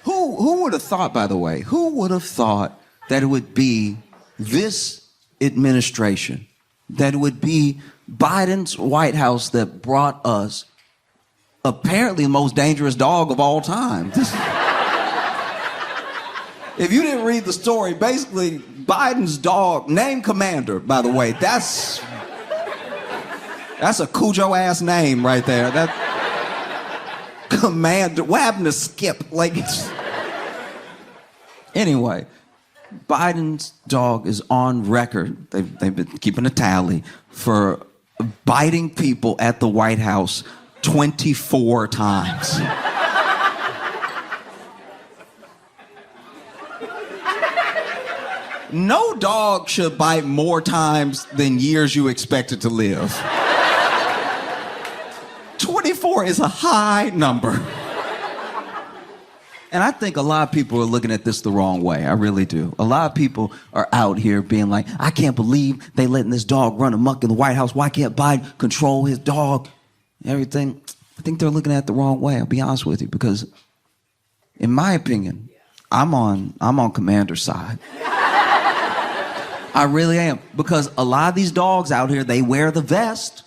Who would have thought, by the way, who would have thought that it would be this administration, that it would be Biden's White House that brought us apparently the most dangerous dog of all time? If you didn't read the story, basically Biden's dog, named Commander, by the way, that's a Cujo ass name right there. That Commander, what happened to Skip? Anyway, Biden's dog is on record. They've been keeping a tally for biting people at the White House 24 times. No dog should bite more times than years you expect it to live. 24 is a high number. And I think a lot of people are looking at this the wrong way. I really do. A lot of people are out here being like, I can't believe they letting this dog run amok in the White House. Why can't Biden control his dog? Everything. I think they're looking at it the wrong way. I'll be honest with you, because in my opinion, I'm on Commander's side. I really am. Because a lot of these dogs out here, they wear the vest.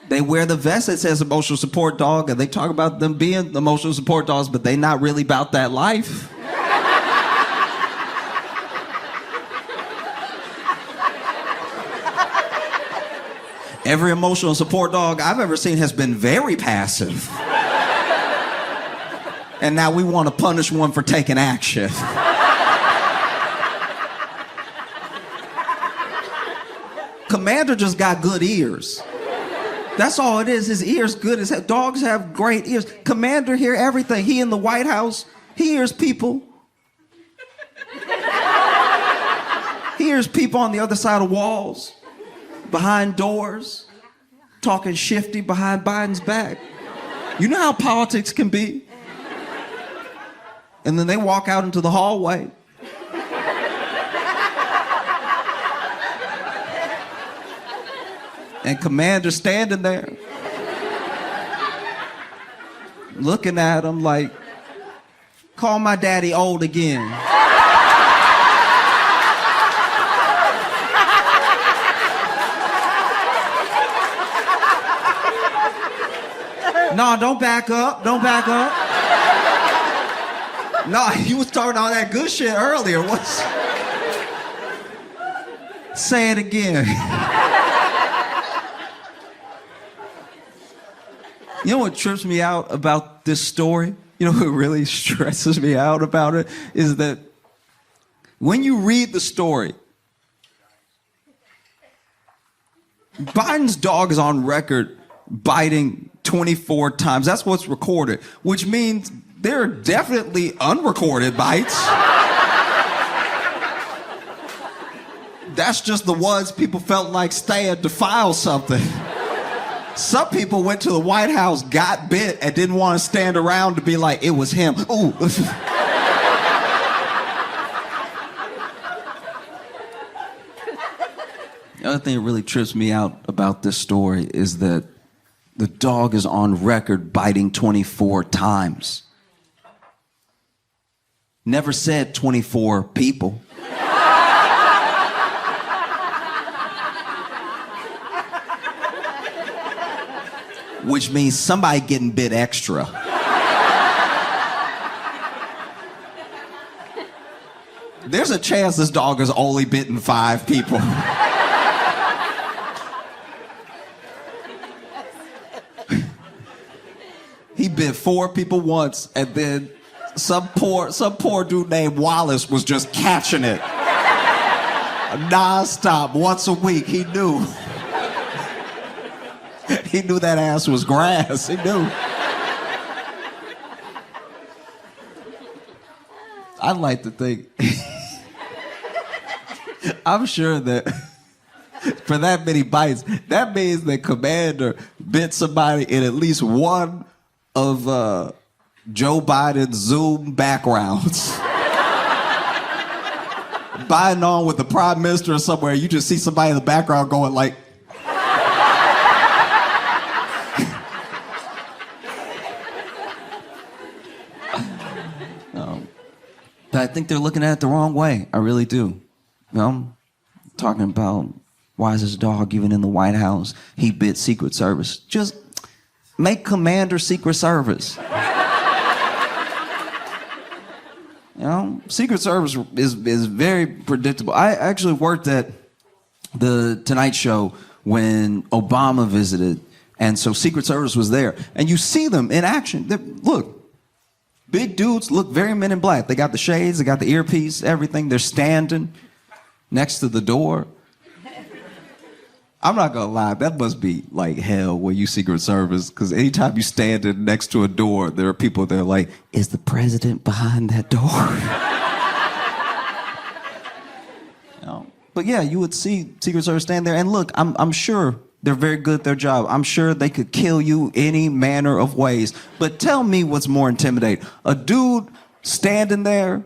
They wear the vest that says emotional support dog, and they talk about them being emotional support dogs, but they're not really about that life. Every emotional support dog I've ever seen has been very passive. And now we want to punish one for taking action. Commander just got good ears. That's all it is. His ears good as hell. Dogs have great ears. Commander hear everything. He in the White House. He hears people. He hears people on the other side of walls, behind doors, talking shifty behind Biden's back. You know how politics can be? And then they walk out into the hallway. And Commander's standing there, looking at him like, call my daddy old again. No, don't back up. Don't back up. No, you was talking all that good shit earlier. What's... Say it again. You know what trips me out about this story? You know what really stresses me out about it? Is that when you read the story, Biden's dog is on record biting 24 times. That's what's recorded, which means there are definitely unrecorded bites. That's just the ones people felt like staying to file something. Some people went to the White House, got bit, and didn't want to stand around to be like, it was him. Ooh. The other thing that really trips me out about this story is that the dog is on record biting 24 times. Never said 24 people. Which means somebody getting bit extra. There's a chance this dog has only bitten 5 people. He bit 4 people once, and then some poor dude named Wallace was just catching it. Nonstop, once a week, he knew. He knew that ass was grass. He knew. I'd like to think, I'm sure that for that many bites, that means that Commander bit somebody in at least one of Joe Biden's Zoom backgrounds. Biden on with the Prime Minister or somewhere, you just see somebody in the background going like, But I think they're looking at it the wrong way. I really do. Talking about why is this dog even in the White House? He bit Secret Service. Just make Commander Secret Service. Secret Service is very predictable. I actually worked at the Tonight Show when Obama visited, and so Secret Service was there. And you see them in action. Look, big dudes look very Men in Black. They got the shades, they got the earpiece, everything. They're standing next to the door. I'm not gonna lie, that must be like hell when you Secret Service, because anytime you stand next to a door, there are people that are like, is the president behind that door? But yeah, you would see Secret Service stand there, and look, I'm sure they're very good at their job. I'm sure they could kill you any manner of ways. But tell me what's more intimidating. A dude standing there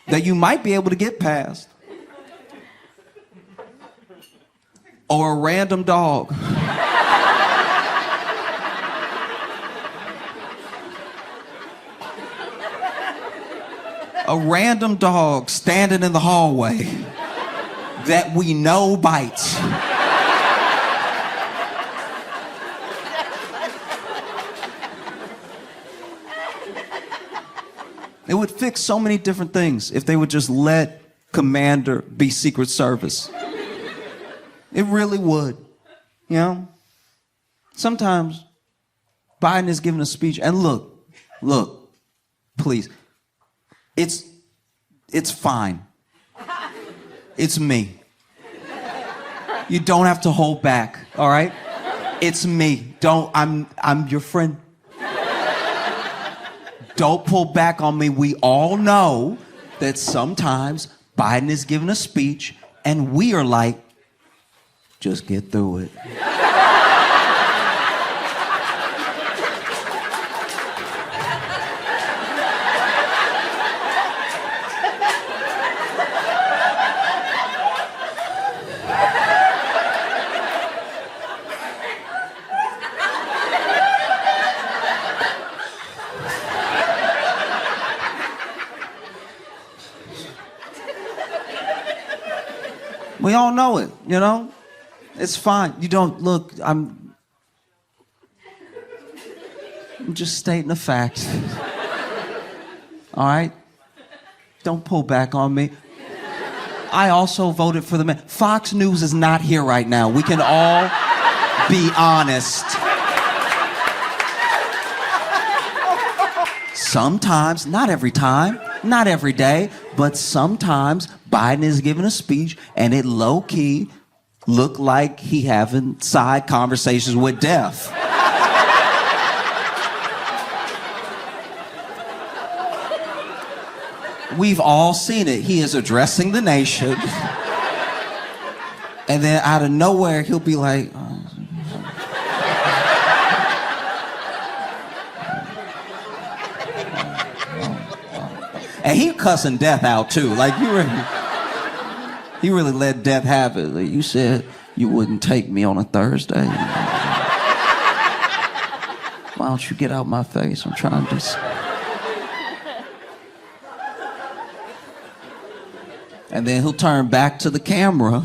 that you might be able to get past, or a random dog. A random dog standing in the hallway that we know bites. It would fix so many different things if they would just let Commander be Secret Service. It really would, Sometimes Biden is giving a speech, and look, please, it's fine. It's me. You don't have to hold back, all right? It's me. I'm your friend. Don't pull back on me. We all know that sometimes Biden is giving a speech, and we are like, just get through it. We all know it, It's fine. You don't look, I'm just stating a fact. All right? Don't pull back on me. I also voted for the man. Fox News is not here right now. We can all be honest. Sometimes, not every time, not every day, but sometimes Biden is giving a speech and it low-key looked like he having side conversations with death. We've all seen it. He is addressing the nation. And then out of nowhere, he'll be like, and he cussing death out too. Like he really let death have it. Like, you said you wouldn't take me on a Thursday. Why don't you get out my face? I'm trying to. And then he'll turn back to the camera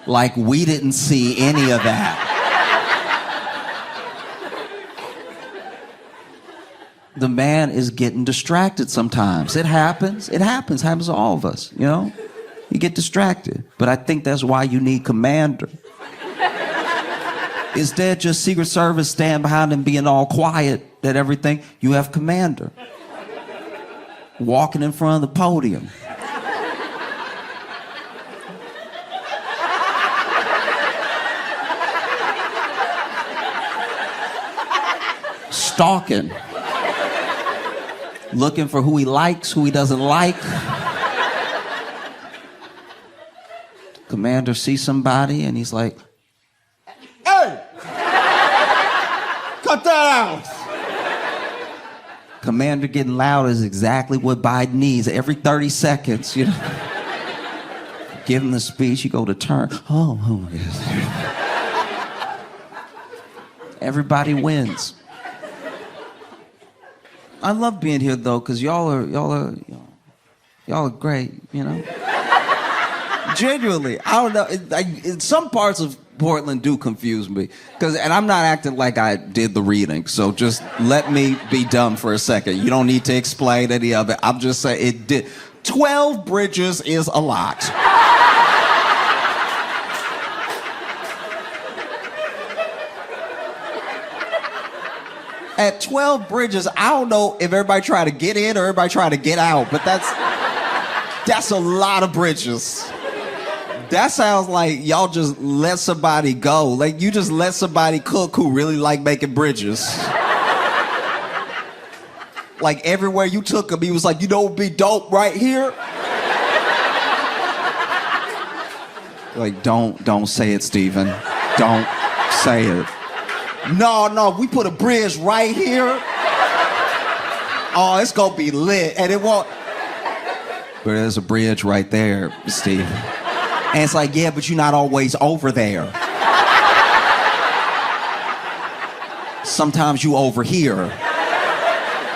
like we didn't see any of that. The man is getting distracted sometimes. It happens. It happens to all of us, You get distracted. But I think that's why you need Commander. Instead, just Secret Service stand behind him being all quiet at everything. You have Commander walking in front of the podium. Stalking. Looking for who he likes, who he doesn't like. Commander sees somebody and he's like, hey! Cut that out! Commander getting loud is exactly what Biden needs. Every 30 seconds, Give him the speech, you go to turn. Oh, yes. Everybody wins. I love being here though, cause y'all are great, you know. Genuinely, I don't know. Some parts of Portland do confuse me, and I'm not acting like I did the reading. So just let me be dumb for a second. You don't need to explain any of it. I'm just saying it did. 12 bridges is a lot. At 12 bridges, I don't know if everybody try to get in or everybody try to get out, but that's a lot of bridges. That sounds like y'all just let somebody go. Like you just let somebody cook who really like making bridges. Like everywhere you took him, he was like, you know what'd be dope right here? Like, don't say it, Steven. Don't say it. No, we put a bridge right here. Oh, it's gonna be lit, and it won't. But there's a bridge right there, Steve. And it's like, yeah, but you're not always over there. Sometimes you over here,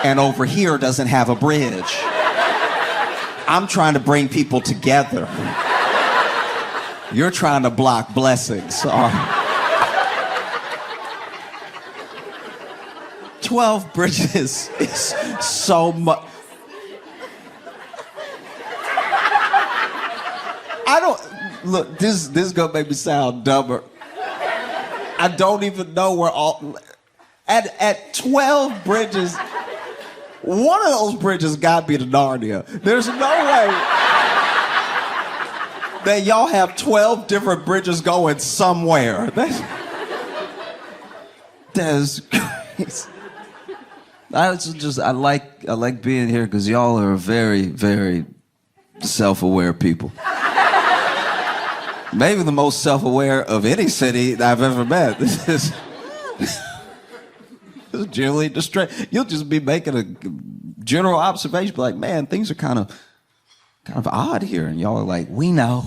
and over here doesn't have a bridge. I'm trying to bring people together. You're trying to block blessings. 12 bridges is so much. Look, this is gonna make me sound dumber. I don't even know where all. At 12 bridges, one of those bridges got me to Narnia. There's no way that y'all have 12 different bridges going somewhere. That's crazy. I like being here because y'all are very, very self-aware people. Maybe the most self-aware of any city that I've ever met. This is generally distressed. You'll just be making a general observation, be like, man, things are kind of odd here, and y'all are like, we know.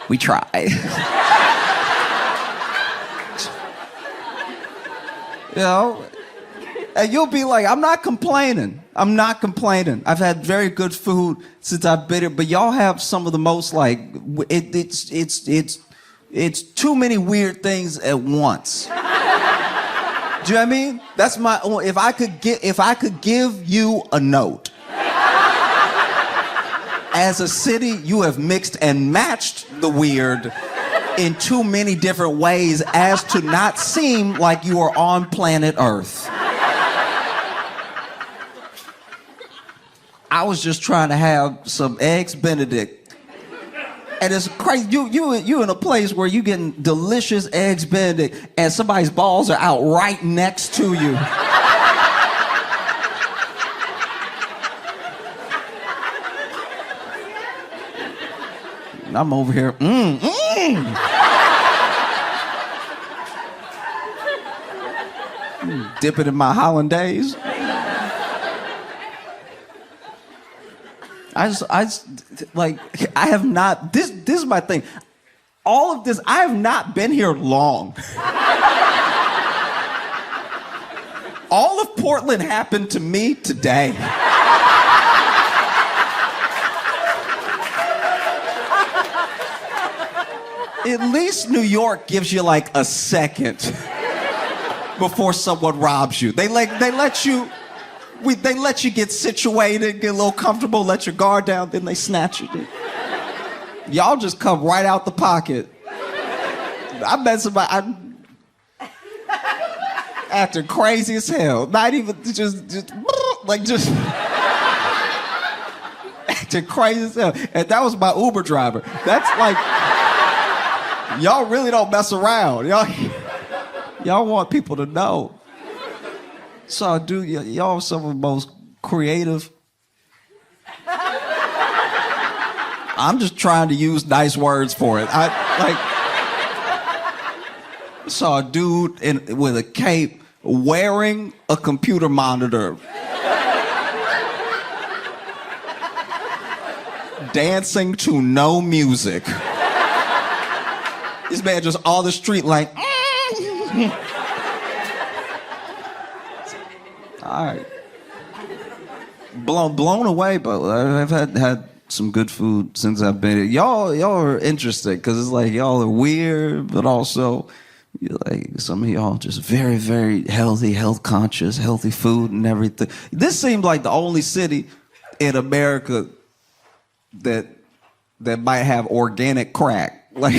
We try. You know? And you'll be like, I'm not complaining. I've had very good food since I've been here, but y'all have some of the most like, it's too many weird things at once. Do you know what I mean? That's my, if I could give you a note. As a city, you have mixed and matched the weird in too many different ways as to not seem like you are on planet Earth. I was just trying to have some eggs Benedict. And it's crazy, you in a place where you getting delicious eggs Benedict and somebody's balls are out right next to you. I'm over here, dipping in my hollandaise. I have not, this is my thing. All of this, I have not been here long. All of Portland happened to me today. At least New York gives you like a second before someone robs you. They let you get situated, get a little comfortable, let your guard down, then they snatch you. Y'all just come right out the pocket. I met somebody, I'm acting crazy as hell. Not even just acting crazy as hell. And that was my Uber driver. That's like, y'all really don't mess around. Y'all want people to know. So, dude, y'all are some of the most creative. I'm just trying to use nice words for it. I saw a dude with a cape wearing a computer monitor. dancing to no music. This man just on the street like, all right. Blown away, but I've had some good food since I've been here. Y'all are interesting because it's like y'all are weird, but also like some of y'all just very, very healthy, health conscious, healthy food and everything. This seemed like the only city in America that might have organic crack. Like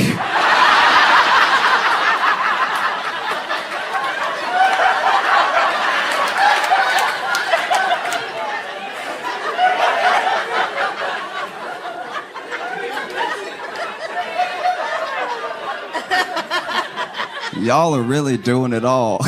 y'all are really doing it all.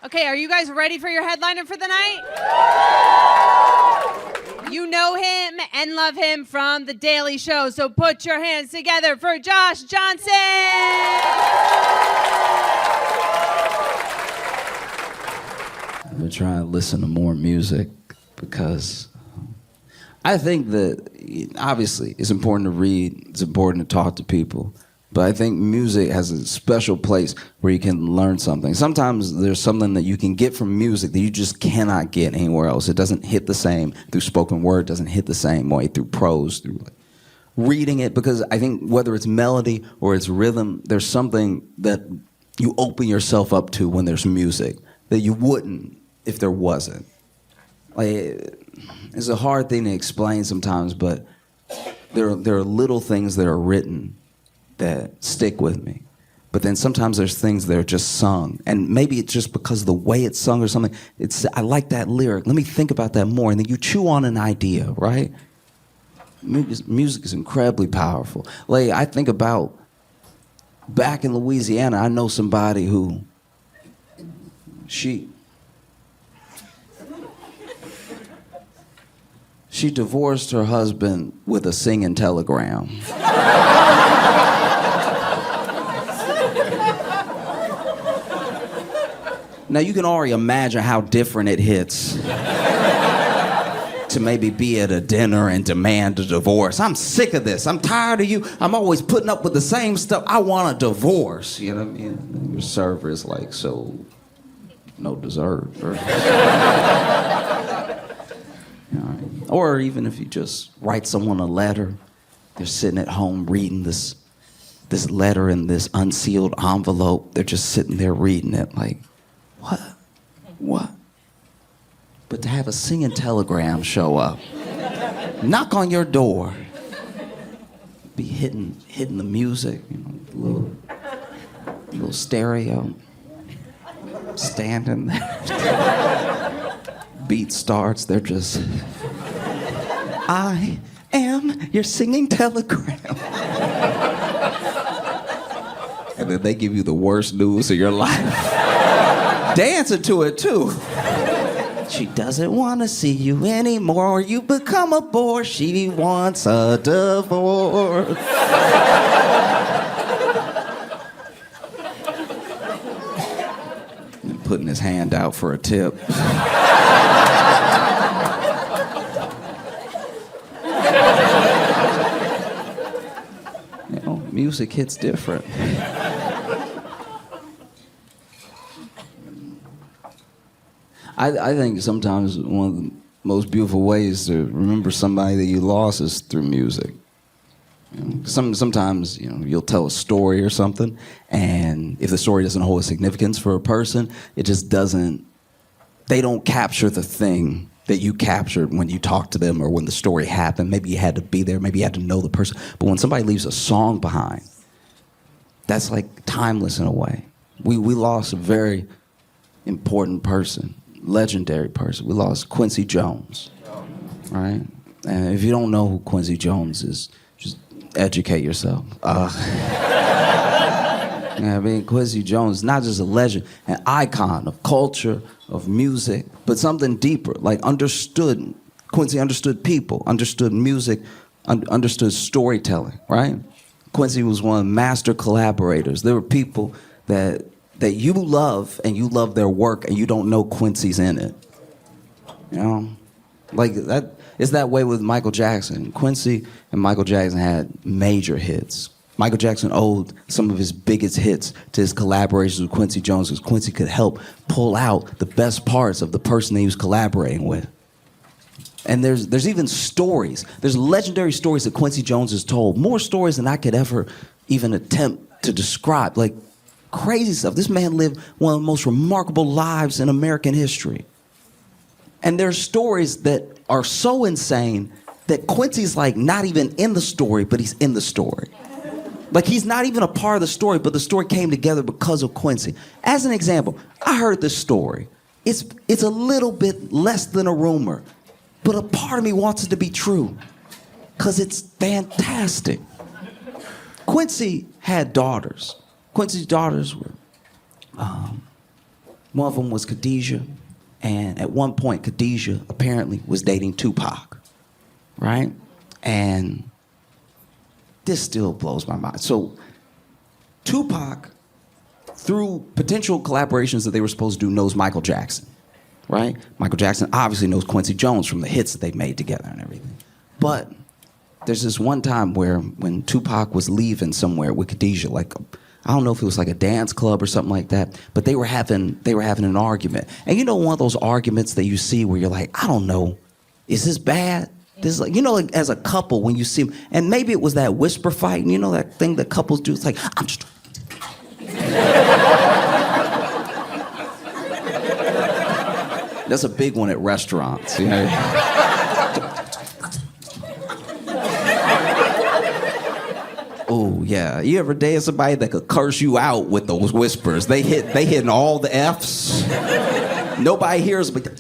Okay, are you guys ready for your headliner for the night? You know him and love him from The Daily Show, so put your hands together for Josh Johnson! I've been trying to listen to more music because I think that obviously it's important to read, it's important to talk to people, but I think music has a special place where you can learn something. Sometimes there's something that you can get from music that you just cannot get anywhere else. It doesn't hit the same through spoken word, doesn't hit the same way through prose, through like reading it, because I think whether it's melody or it's rhythm, there's something that you open yourself up to when there's music that you wouldn't if there wasn't. Like, it's a hard thing to explain sometimes, but there are little things that are written that stick with me. But then sometimes there's things that are just sung. And maybe it's just because of the way it's sung or something. I like that lyric. Let me think about that more. And then you chew on an idea, right? Music is incredibly powerful. Like, I think about back in Louisiana, I know somebody who, she divorced her husband with a singing telegram. Now, you can already imagine how different it hits to maybe be at a dinner and demand a divorce. I'm sick of this. I'm tired of you. I'm always putting up with the same stuff. I want a divorce. You know what I mean? Your server is like, so, no dessert. Or even if you just write someone a letter, they're sitting at home reading this letter in this unsealed envelope. They're just sitting there reading it like, What? But to have a singing telegram show up, knock on your door, be hitting the music, you know, little stereo, standing there. Beat starts, they're just, I am your singing telegram. And then they give you the worst news of your life. Dancing to it, too. She doesn't want to see you anymore. You become a bore. She wants a divorce. And putting his hand out for a tip. You know, music hits different. I think sometimes one of the most beautiful ways to remember somebody that you lost is through music. You know, sometimes, you know, you'll tell a story or something, and if the story doesn't hold a significance for a person, it just doesn't, they don't capture the thing that you captured when you talked to them or when the story happened. Maybe you had to be there, maybe you had to know the person. But when somebody leaves a song behind, that's like timeless in a way. We lost a very important person. Legendary person. We lost Quincy Jones, right? And if you don't know who Quincy Jones is, just educate yourself. I mean, Quincy Jones is not just a legend, an icon of culture, of music, but something deeper, like understood Quincy understood people, understood music, understood storytelling, right? Quincy was one of the master collaborators. There were people that you love and you love their work and you don't know Quincy's in it. You know? Like that, it's that way with Michael Jackson. Quincy and Michael Jackson had major hits. Michael Jackson owed some of his biggest hits to his collaborations with Quincy Jones because Quincy could help pull out the best parts of the person that he was collaborating with. And there's even stories. There's legendary stories that Quincy Jones has told. More stories than I could ever even attempt to describe. Like crazy stuff. This man lived one of the most remarkable lives in American history. And there's stories that are so insane that Quincy's like not even in the story, but he's in the story. Like he's not even a part of the story, but the story came together because of Quincy. As an example, I heard this story. It's a little bit less than a rumor, but a part of me wants it to be true because it's fantastic. Quincy had daughters. Quincy's daughters were, one of them was Khadijah, and at one point Khadijah apparently was dating Tupac, right? And this still blows my mind. So Tupac, through potential collaborations that they were supposed to do, knows Michael Jackson, right? Michael Jackson obviously knows Quincy Jones from the hits that they made together and everything. But there's this one time when Tupac was leaving somewhere with Khadijah, like I don't know if it was like a dance club or something like that, but they were having an argument. And you know one of those arguments that you see where you're like, I don't know, is this bad? This is like, you know, like as a couple when you see them, and maybe it was that whisper fight, and you know that thing that couples do. It's like, I'm just. That's a big one at restaurants, you know. Oh yeah, you ever date somebody that could curse you out with those whispers? They hitting all the F's. Nobody hears, but.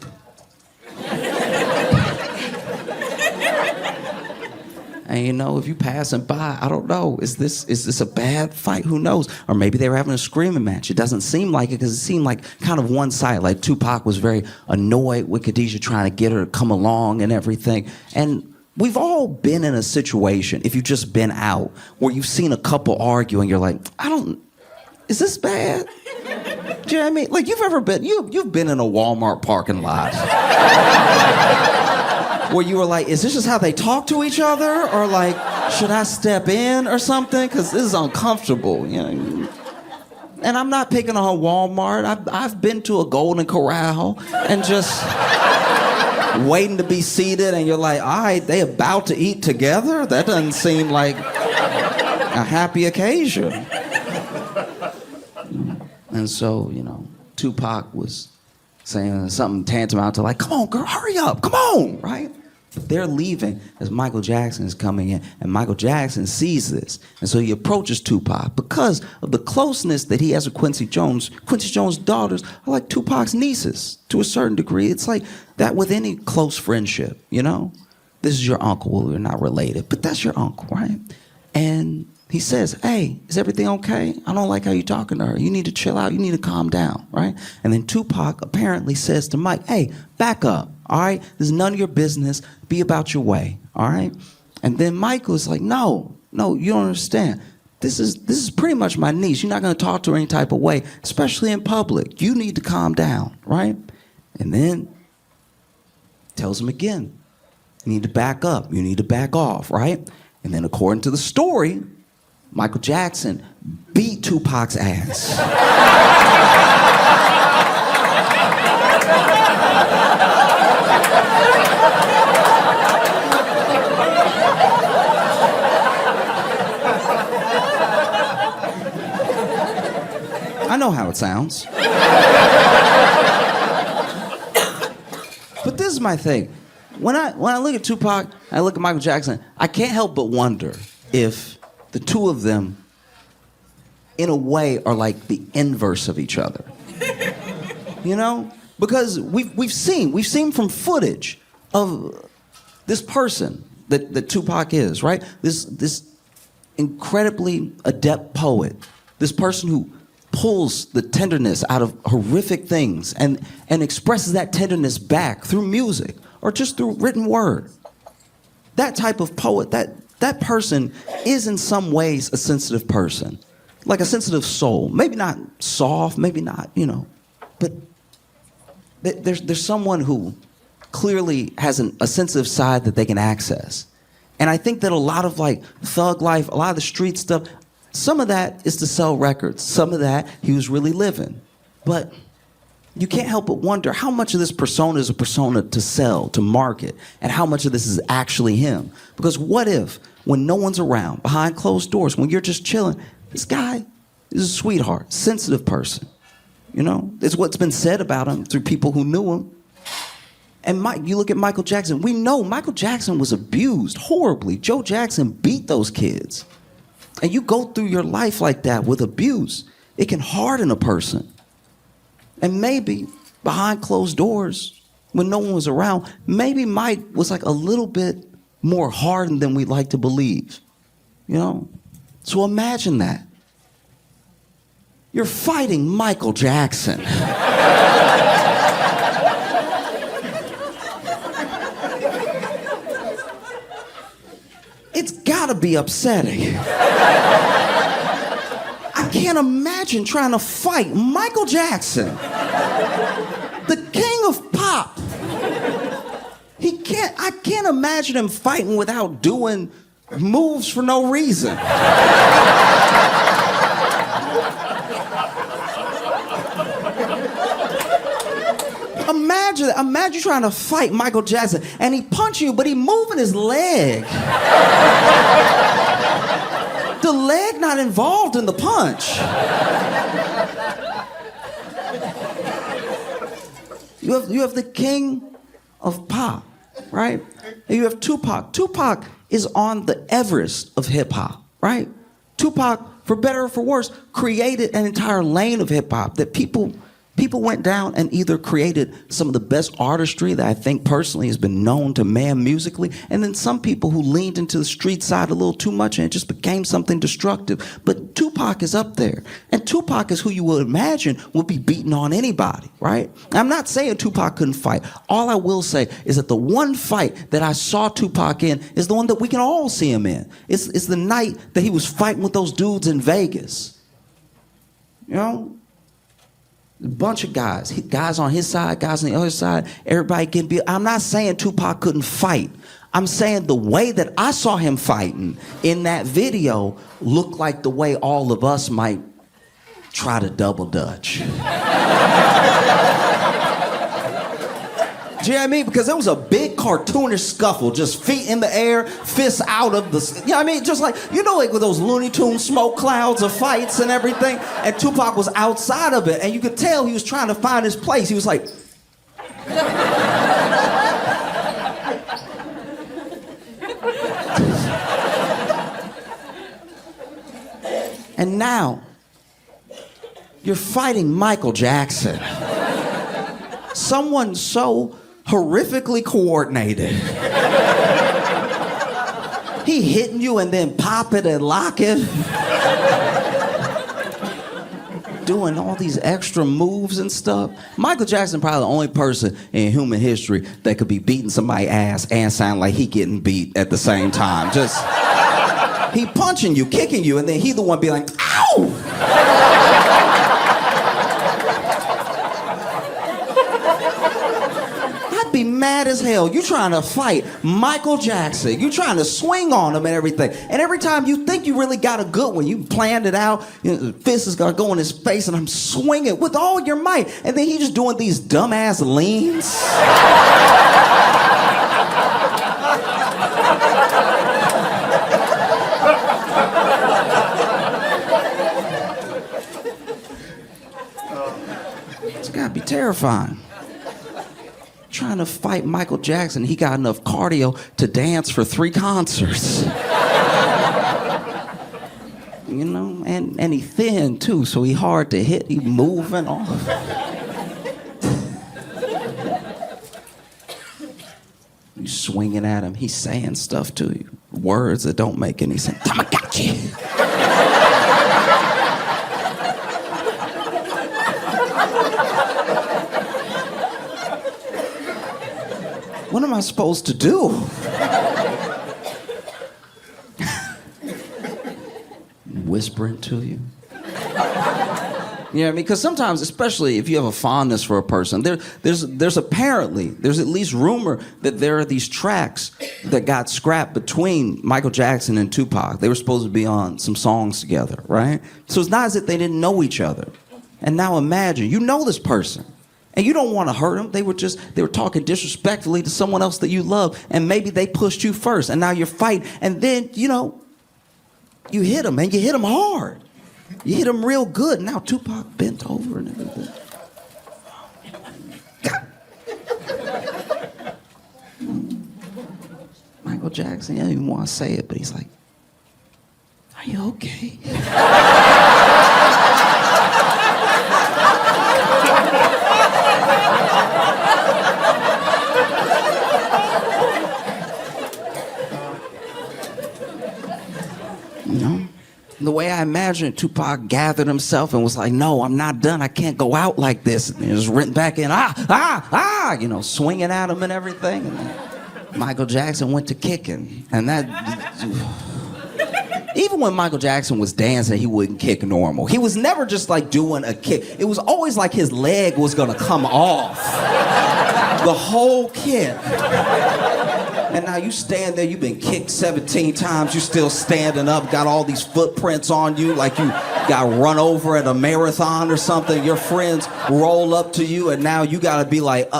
And you know, if you passing by, I don't know, is this a bad fight? Who knows? Or maybe they were having a screaming match. It doesn't seem like it because it seemed like kind of one-sided. Like Tupac was very annoyed with Khadijah trying to get her to come along and everything. And we've all been in a situation, if you've just been out, where you've seen a couple argue and you're like, is this bad? Do you know what I mean? Like you've been in a Walmart parking lot. Where you were like, is this just how they talk to each other? Or like, should I step in or something? Because this is uncomfortable, you know. And I'm not picking on Walmart. I've been to a Golden Corral and just waiting to be seated and you're like, all right, they about to eat together? That doesn't seem like a happy occasion. And so, you know, Tupac was saying something tantamount to like, come on, girl, hurry up, come on, right? But they're leaving as Michael Jackson is coming in, and Michael Jackson sees this. And so he approaches Tupac because of the closeness that he has with Quincy Jones. Quincy Jones' daughters are like Tupac's nieces to a certain degree. It's like that with any close friendship, you know? This is your uncle. Well, we're not related, but that's your uncle, right? And he says, hey, is everything okay? I don't like how you're talking to her. You need to chill out. You need to calm down, right? And then Tupac apparently says to Mike, hey, back up, all right? This is none of your business. Be about your way, all right? And then Michael's like, no, you don't understand. This is pretty much my niece. You're not going to talk to her any type of way, especially in public. You need to calm down, right? And then tells him again, you need to back up. You need to back off, right? And then according to the story, Michael Jackson beat Tupac's ass. I know how it sounds. But this is my thing. When I look at Tupac, I look at Michael Jackson, I can't help but wonder if the two of them, in a way, are like the inverse of each other. You know? Because we've seen from footage of this person that Tupac is, right? This incredibly adept poet, this person who pulls the tenderness out of horrific things and expresses that tenderness back through music or just through written word. That type of poet, that person is in some ways a sensitive person. Like a sensitive soul. Maybe not soft, maybe not, but there's someone who clearly has a sensitive side that they can access. And I think that a lot of like thug life, a lot of the street stuff, some of that is to sell records. Some of that he was really living. But you can't help but wonder how much of this persona is a persona to sell, to market, and how much of this is actually him. Because what if, when no one's around, behind closed doors, when you're just chilling, this guy is a sweetheart, sensitive person. It's what's been said about him through people who knew him. And you look at Michael Jackson. We know Michael Jackson was abused horribly. Joe Jackson beat those kids. And you go through your life like that with abuse, it can harden a person. And maybe behind closed doors, when no one was around, maybe Mike was like a little bit more hardened than we'd like to believe. So imagine that. You're fighting Michael Jackson. It's gotta be upsetting. I can't imagine trying to fight Michael Jackson, the king of pop. I can't imagine him fighting without doing moves for no reason. Imagine trying to fight Michael Jackson and he punch you, but he moving his leg. The leg not involved in the punch. You have the king of pop, right? And you have Tupac. Tupac is on the Everest of hip hop, right? Tupac, for better or for worse, created an entire lane of hip hop that people went down and either created some of the best artistry that I think personally has been known to man musically, and then some people who leaned into the street side a little too much and it just became something destructive. But Tupac is up there. And Tupac is who you would imagine would be beating on anybody, right? I'm not saying Tupac couldn't fight. All I will say is that the one fight that I saw Tupac in is the one that we can all see him in. It's the night that he was fighting with those dudes in Vegas. A bunch of guys. Guys on his side, guys on the other side. Everybody getting beat. I'm not saying Tupac couldn't fight. I'm saying the way that I saw him fighting in that video looked like the way all of us might try to double dutch. Do you know what I mean? Because there was a big cartoonish scuffle, just feet in the air, fists out of the... You know what I mean? Just like with those Looney Tunes smoke clouds of fights and everything, and Tupac was outside of it, and you could tell he was trying to find his place. He was like... And now, you're fighting Michael Jackson. Someone so horrifically coordinated. He hitting you and then pop it and lock it. Doing all these extra moves and stuff. Michael Jackson probably the only person in human history that could be beating somebody's ass and sound like he getting beat at the same time. Just, he punching you, kicking you, and then he the one be like, ow! Be mad as hell. You trying to fight Michael Jackson. You trying to swing on him and everything. And every time you think you really got a good one, you planned it out, the fist is gonna go in his face and I'm swinging with all your might. And then he just doing these dumbass leans. It's gotta be terrifying. Trying to fight Michael Jackson. He got enough cardio to dance for 3 concerts. And he thin too, so he hard to hit. He moving off. You swinging at him. He's saying stuff to you. Words that don't make any sense. Tamagotchi. What am I supposed to do? Whispering to you. You know what I mean? Because sometimes, especially if you have a fondness for a person, there's at least rumor that there are these tracks that got scrapped between Michael Jackson and Tupac. They were supposed to be on some songs together, right? So it's not as if they didn't know each other. And now imagine, you know this person, and you don't want to hurt them. They were talking disrespectfully to someone else that you love, and maybe they pushed you first, and now you're fighting, and then, you hit them, and you hit them hard. You hit him real good. Now Tupac bent over and everything. Michael Jackson, he didn't even want to say it, but he's like, "Are you okay?" The way I imagine it, Tupac gathered himself and was like, "No, I'm not done. I can't go out like this." And he just went back in, swinging at him and everything. And then Michael Jackson went to kicking. And that... Even when Michael Jackson was dancing, he wouldn't kick normal. He was never just like doing a kick. It was always like his leg was gonna come off. The whole kick. And now you stand there, you've been kicked 17 times, you still standing up, got all these footprints on you, like you got run over at a marathon or something. Your friends roll up to you, and now you gotta be like,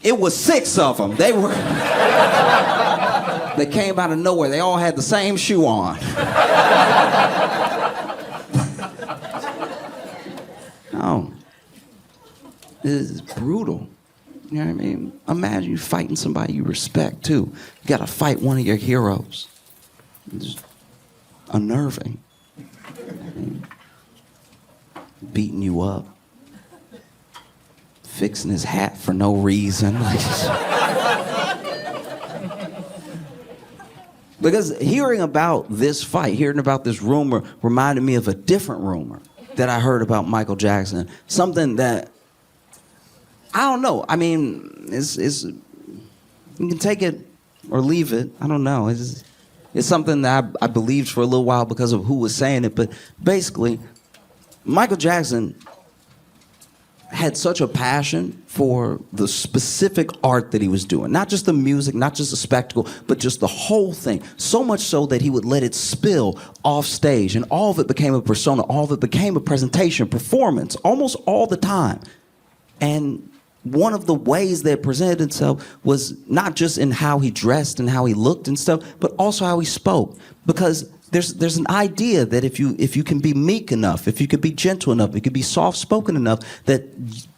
It was 6 of them. They came out of nowhere. They all had the same shoe on. Oh, this is brutal. You know what I mean? Imagine you fighting somebody you respect, too. You gotta fight one of your heroes. It's unnerving. Beating you up. Fixing his hat for no reason. Because hearing about this fight, hearing about this rumor, reminded me of a different rumor that I heard about Michael Jackson. Something that, I don't know. I mean, it's you can take it or leave it. I don't know. It's something that I believed for a little while because of who was saying it. But basically, Michael Jackson had such a passion for the specific art that he was doing. Not just the music, not just the spectacle, but just the whole thing. So much so that he would let it spill off stage. And all of it became a persona. All of it became a presentation, performance, almost all the time. And one of the ways that it presented itself was not just in how he dressed and how he looked and stuff, but also how he spoke. Because there's an idea that if you can be meek enough, if you could be gentle enough, if you could be soft-spoken enough, that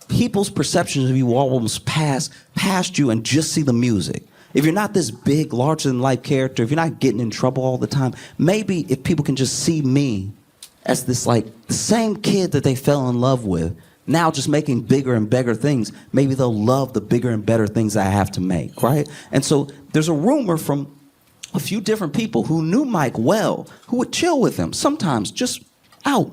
people's perceptions of you will almost pass past you and just see the music. If you're not this big, larger-than-life character, if you're not getting in trouble all the time, maybe if people can just see me as this, like, the same kid that they fell in love with, now just making bigger and better things, maybe they'll love the bigger and better things I have to make, right? And so there's a rumor from a few different people who knew Mike well, who would chill with him, sometimes just out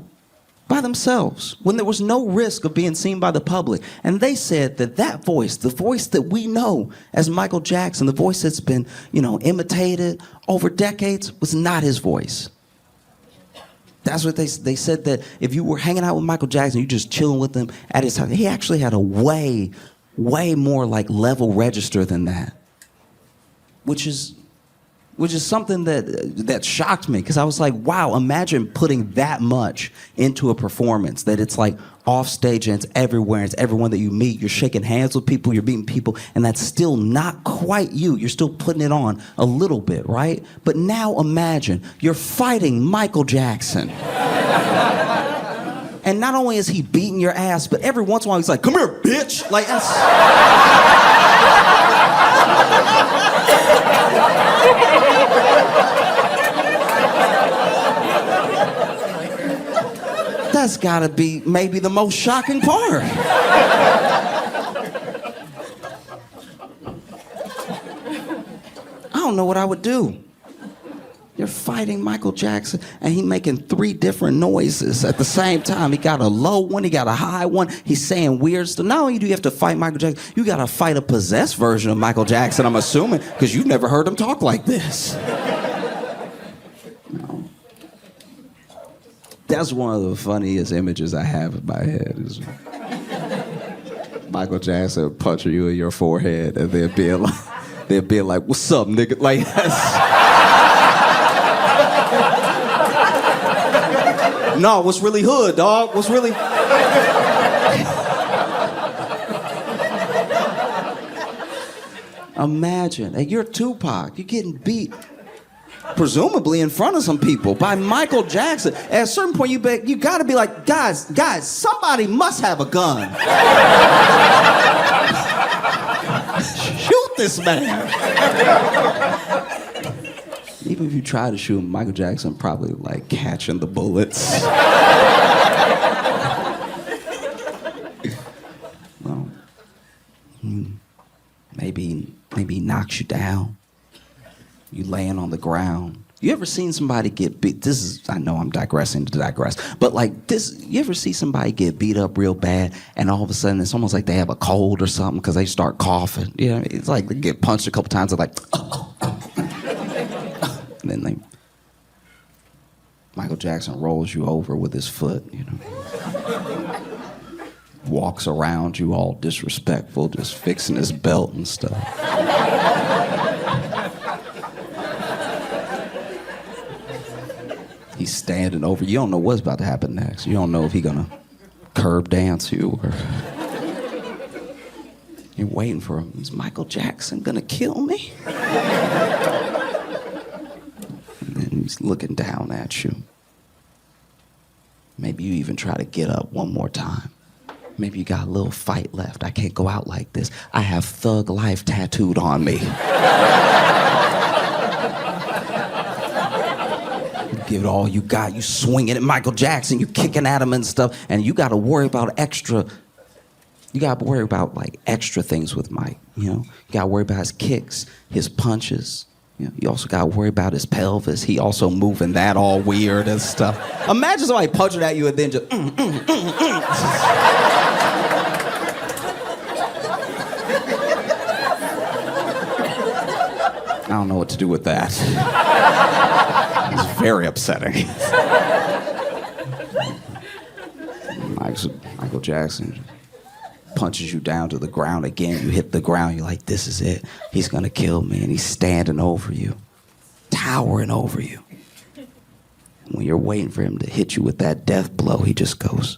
by themselves when there was no risk of being seen by the public. And they said that voice, the voice that we know as Michael Jackson, the voice that's been, imitated over decades, was not his voice. That's what they said, that if you were hanging out with Michael Jackson, you just chilling with him at his house, he actually had a way more like level register than that, which is something that shocked me, because I was like, wow, imagine putting that much into a performance, that it's like off stage and it's everywhere, and it's everyone that you meet, you're shaking hands with people, you're meeting people, and that's still not quite you. You're still putting it on a little bit, right? But now imagine you're fighting Michael Jackson. And not only is he beating your ass, but every once in a while he's like, "Come here, bitch!" Like, that's gotta be maybe the most shocking part. I don't know what I would do. You're fighting Michael Jackson, and he making 3 different noises at the same time. He got a low one, he got a high one. He's saying weird stuff. Not only do you have to fight Michael Jackson, you got to fight a possessed version of Michael Jackson, I'm assuming, because you've never heard him talk like this. No. That's one of the funniest images I have in my head. Is Michael Jackson punching you in your forehead, and they'd be like, "What's up, nigga?" Like that's. No, what's really hood, dog? What's really... Imagine, and you're Tupac. You're getting beat, presumably in front of some people, by Michael Jackson. At a certain point, you got to be like, guys, somebody must have a gun. Shoot this man. Even if you try to shoot him, Michael Jackson probably like catching the bullets. Well, maybe he knocks you down. You laying on the ground. You ever seen somebody get beat? I know I'm digressing to digress, but like this, you ever see somebody get beat up real bad and all of a sudden it's almost like they have a cold or something because they start coughing? You know, it's like they get punched a couple times, they're like, and then Michael Jackson rolls you over with his foot, you know. Walks around you all disrespectful, just fixing his belt and stuff. He's standing over you. You don't know what's about to happen next. You don't know if he's gonna curb dance you or... You're waiting for him. Is Michael Jackson gonna kill me? And he's looking down at you. Maybe you even try to get up one more time. Maybe you got a little fight left. I can't go out like this. I have Thug Life tattooed on me. You give it all you got. You swinging at Michael Jackson. You kicking at him and stuff. And you got to worry about extra. You got to worry about like extra things with Mike. You know, you got to worry about his kicks, his punches. You also got to worry about his pelvis. He also moving that all weird and stuff. Imagine somebody punching at you and then just... I don't know what to do with that. It's very upsetting. Michael Jackson punches you down to the ground again. You hit the ground. You're like, this is it. He's going to kill me. And he's standing over you, towering over you. When you're waiting for him to hit you with that death blow, he just goes...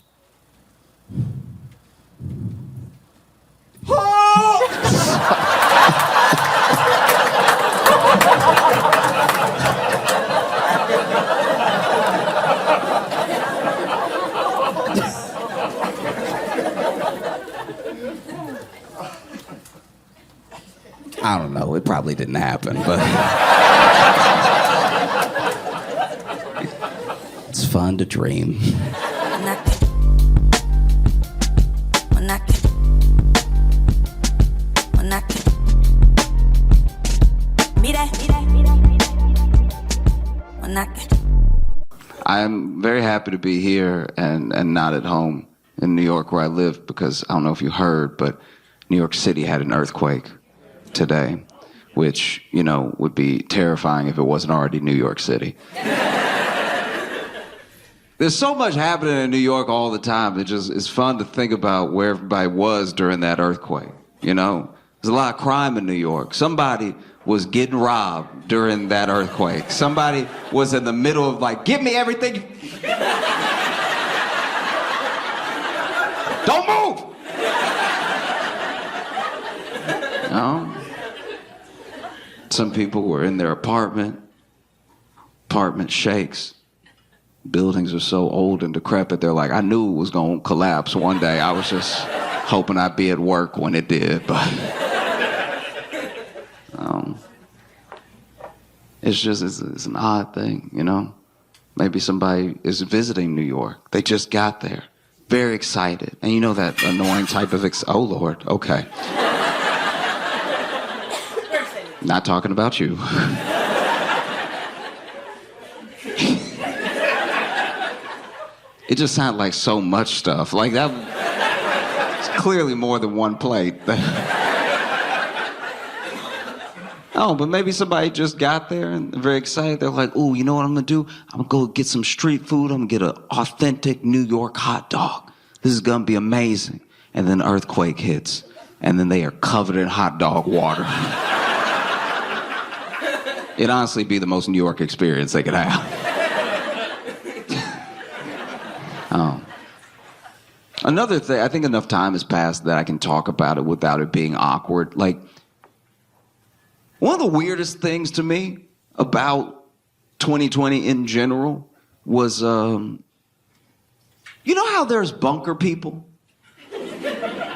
I don't know. It probably didn't happen, but it's fun to dream. I'm very happy to be here and not at home in New York where I live because I don't know if you heard, but New York City had an earthquake today, which, you know, would be terrifying if it wasn't already New York City. There's so much happening in New York all the time. It's fun to think about where everybody was during that earthquake, you know? There's a lot of crime in New York. Somebody was getting robbed during that earthquake. Somebody was in the middle of like, give me everything. Don't move! You know? Some people were in their apartment shakes. Buildings are so old and decrepit, they're like, I knew it was gonna collapse one day. I was just hoping I'd be at work when it did, but it's an odd thing, you know? Maybe somebody is visiting New York. They just got there, very excited. And you know that annoying type of, oh Lord, okay. Not talking about you. It just sounded like so much stuff. Like that, it's clearly more than one plate. Oh, but maybe somebody just got there and they're very excited. They're like, ooh, you know what I'm gonna do? I'm gonna go get some street food. I'm gonna get an authentic New York hot dog. This is gonna be amazing. And then earthquake hits. And then they are covered in hot dog water. It'd honestly be the most New York experience they could have. Another thing, I think enough time has passed that I can talk about it without it being awkward. Like, one of the weirdest things to me about 2020 in general was, you know how there's bunker people?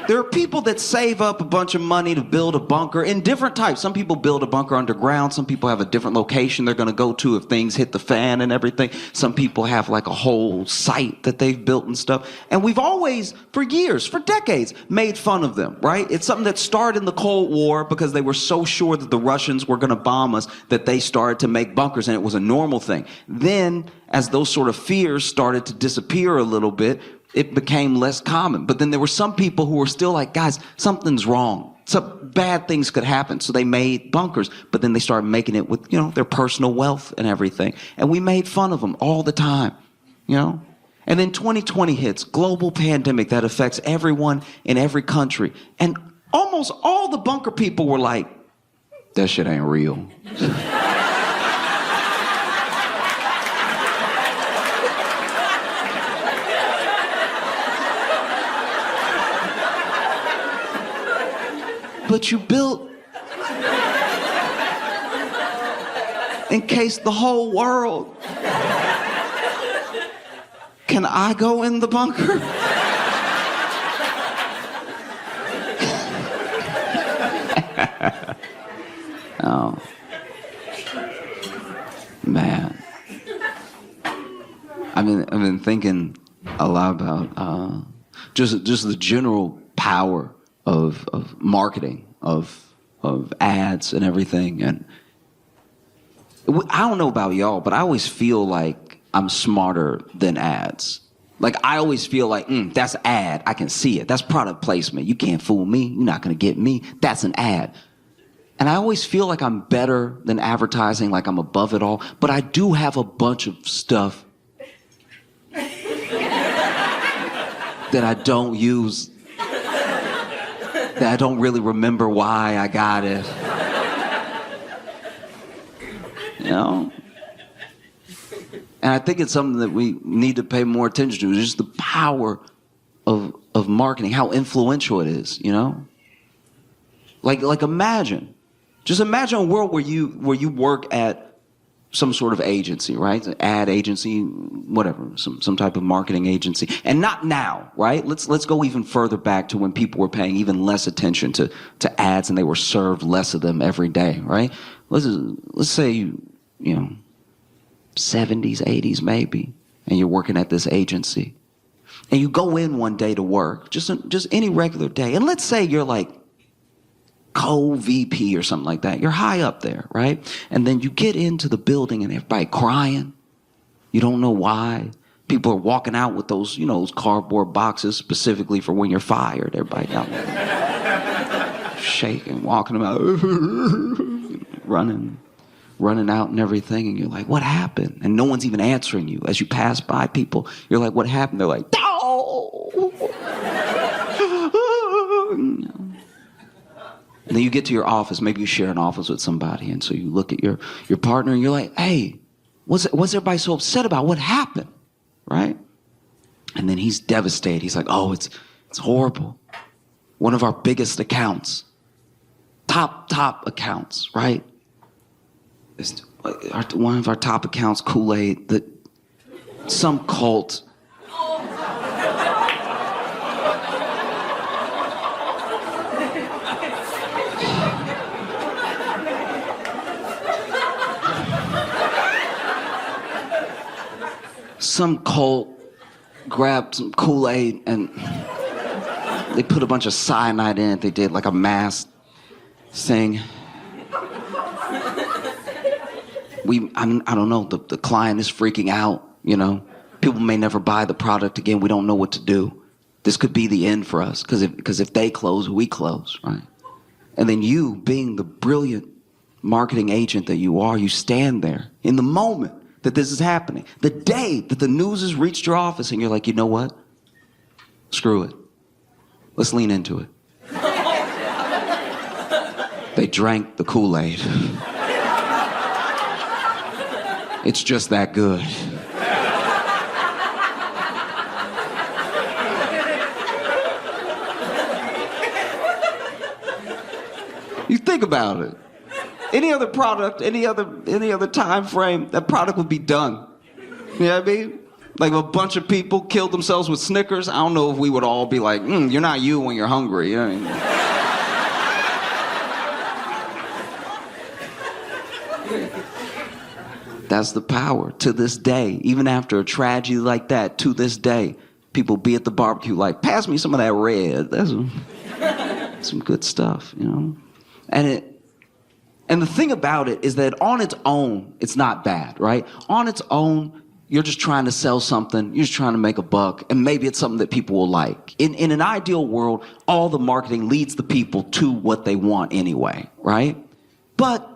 There are people that save up a bunch of money to build a bunker in different types. Some people build a bunker underground. Some people have a different location they're going to go to if things hit the fan and everything. Some people have like a whole site that they've built and stuff. And we've always, for years, for decades, made fun of them, right? It's something that started in the Cold War because they were so sure that the Russians were going to bomb us that they started to make bunkers, and it was a normal thing. Then, as those sort of fears started to disappear a little bit, it became less common. But then there were some people who were still like, guys, something's wrong. Some bad things could happen. So they made bunkers, but then they started making it with, you know, their personal wealth and everything. And we made fun of them all the time, you know? And then 2020 hits, global pandemic that affects everyone in every country. And almost all the bunker people were like, that shit ain't real. But you built in case the whole world. Can I go in the bunker? Oh, man. I've been thinking a lot about just the general power of marketing, of ads and everything. And I don't know about y'all, but I always feel like I'm smarter than ads. Like, I always feel like, that's an ad. I can see it. That's product placement. You can't fool me. You're not going to get me. That's an ad. And I always feel like I'm better than advertising, like I'm above it all. But I do have a bunch of stuff that I don't use, that I don't really remember why I got it. You know? And I think it's something that we need to pay more attention to, just the power of marketing, how influential it is, you know? Like just imagine a world where you work at some sort of agency, right? An ad agency, whatever, some type of marketing agency. And not now, right? Let's go even further back to when people were paying even less attention to ads and they were served less of them every day, right? Let's say you know, 70s, 80s maybe, and you're working at this agency. And you go in one day to work, just any regular day. And let's say you're like co-VP or something like that. You're high up there, right? And then you get into the building and everybody crying. You don't know why. People are walking out with those, you know, those cardboard boxes specifically for when you're fired. Everybody out there shaking, walking about, running out and everything. And you're like, what happened? And no one's even answering you. As you pass by people, you're like, what happened? They're like, no! And then you get to your office. Maybe you share an office with somebody. And so you look at your partner and you're like, hey, what's everybody so upset about? What happened? Right? And then he's devastated. He's like, oh, it's horrible. One of our biggest accounts, top accounts, right? One of our top accounts, Kool-Aid, that some cult grabbed some Kool-Aid and they put a bunch of cyanide in it. They did like a mass thing. I don't know, the client is freaking out, you know. People may never buy the product again. We don't know what to do. This could be the end for us, because if they close, we close, right? And then you, being the brilliant marketing agent that you are, you stand there in the moment that this is happening. The day that the news has reached your office and you're like, you know what? Screw it. Let's lean into it. They drank the Kool-Aid. It's just that good. You think about it. Any other product, any other time frame, that product would be done. You know what I mean? Like if a bunch of people killed themselves with Snickers, I don't know if we would all be like, you're not you when you're hungry. You know what I mean? That's the power. To this day, even after a tragedy like that, to this day, people be at the barbecue like, pass me some of that red. That's some good stuff, you know? And the thing about it is that on its own, it's not bad, right? On its own, you're just trying to sell something. You're just trying to make a buck. And maybe it's something that people will like. In an ideal world, all the marketing leads the people to what they want anyway, right? But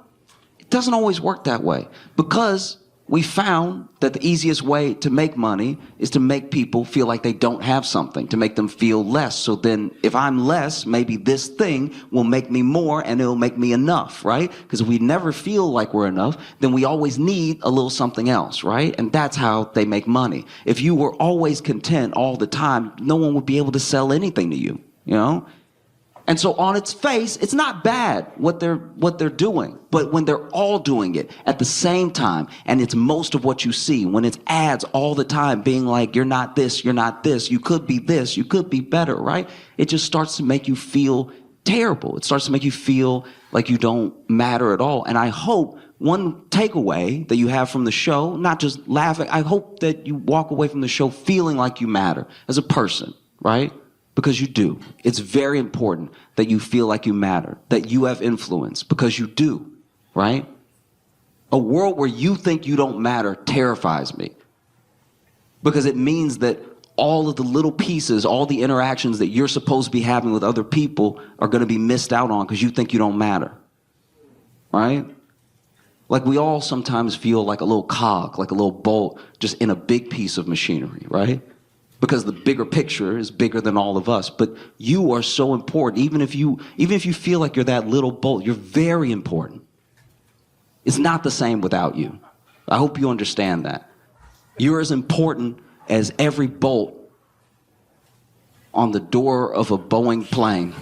it doesn't always work that way, because we found that the easiest way to make money is to make people feel like they don't have something, to make them feel less. So then if I'm less, maybe this thing will make me more and it'll make me enough, right? Because if we never feel like we're enough, then we always need a little something else, right? And that's how they make money. If you were always content all the time, no one would be able to sell anything to you, you know? And so on its face, it's not bad what they're doing. But when they're all doing it at the same time, and it's most of what you see, when it's ads all the time being like, you're not this, you could be this, you could be better, right? It just starts to make you feel terrible. It starts to make you feel like you don't matter at all. And I hope one takeaway that you have from the show, not just laughing, I hope that you walk away from the show feeling like you matter as a person, right? Because you do. It's very important that you feel like you matter, that you have influence, because you do, right? A world where you think you don't matter terrifies me, because it means that all of the little pieces, all the interactions that you're supposed to be having with other people are going to be missed out on because you think you don't matter, right? Like we all sometimes feel like a little cog, like a little bolt just in a big piece of machinery, right? Because the bigger picture is bigger than all of us. But you are so important. Even if you feel like you're that little bolt, you're very important. It's not the same without you. I hope you understand that. You're as important as every bolt on the door of a Boeing plane.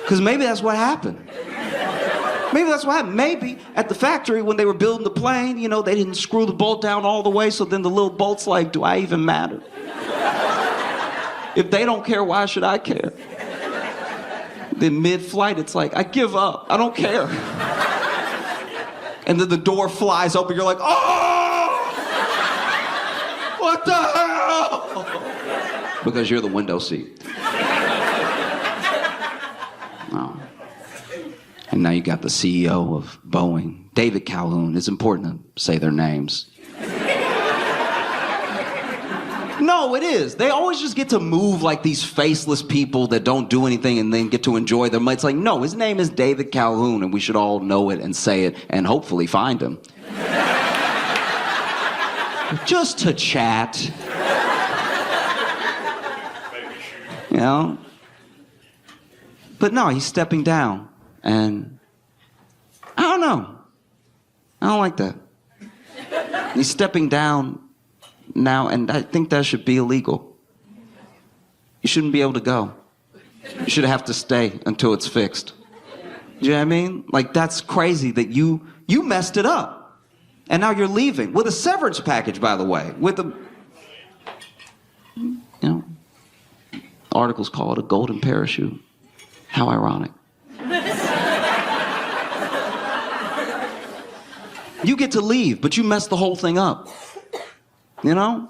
Because maybe that's what happened. Maybe that's what happened. Maybe at the factory when they were building the plane, you know, they didn't screw the bolt down all the way, so then the little bolt's like, do I even matter? If they don't care, why should I care? Then mid-flight, it's like, I give up. I don't care. And then the door flies open, you're like, oh! What the hell? Because you're the window seat. Oh. And now you got the CEO of Boeing, David Calhoun. It's important to say their names. No, it is. They always just get to move like these faceless people that don't do anything and then get to enjoy them. It's like, no, his name is David Calhoun, and we should all know it and say it and hopefully find him. Just to chat. You know? But no, he's stepping down, and I don't know. I don't like that. He's stepping down now, and I think that should be illegal. You shouldn't be able to go. You should have to stay until it's fixed. Do you know what I mean? Like, that's crazy that you messed it up, and now you're leaving with a severance package, by the way, with a, you know, articles call it a golden parachute. How ironic. You get to leave, but you messed the whole thing up. You know?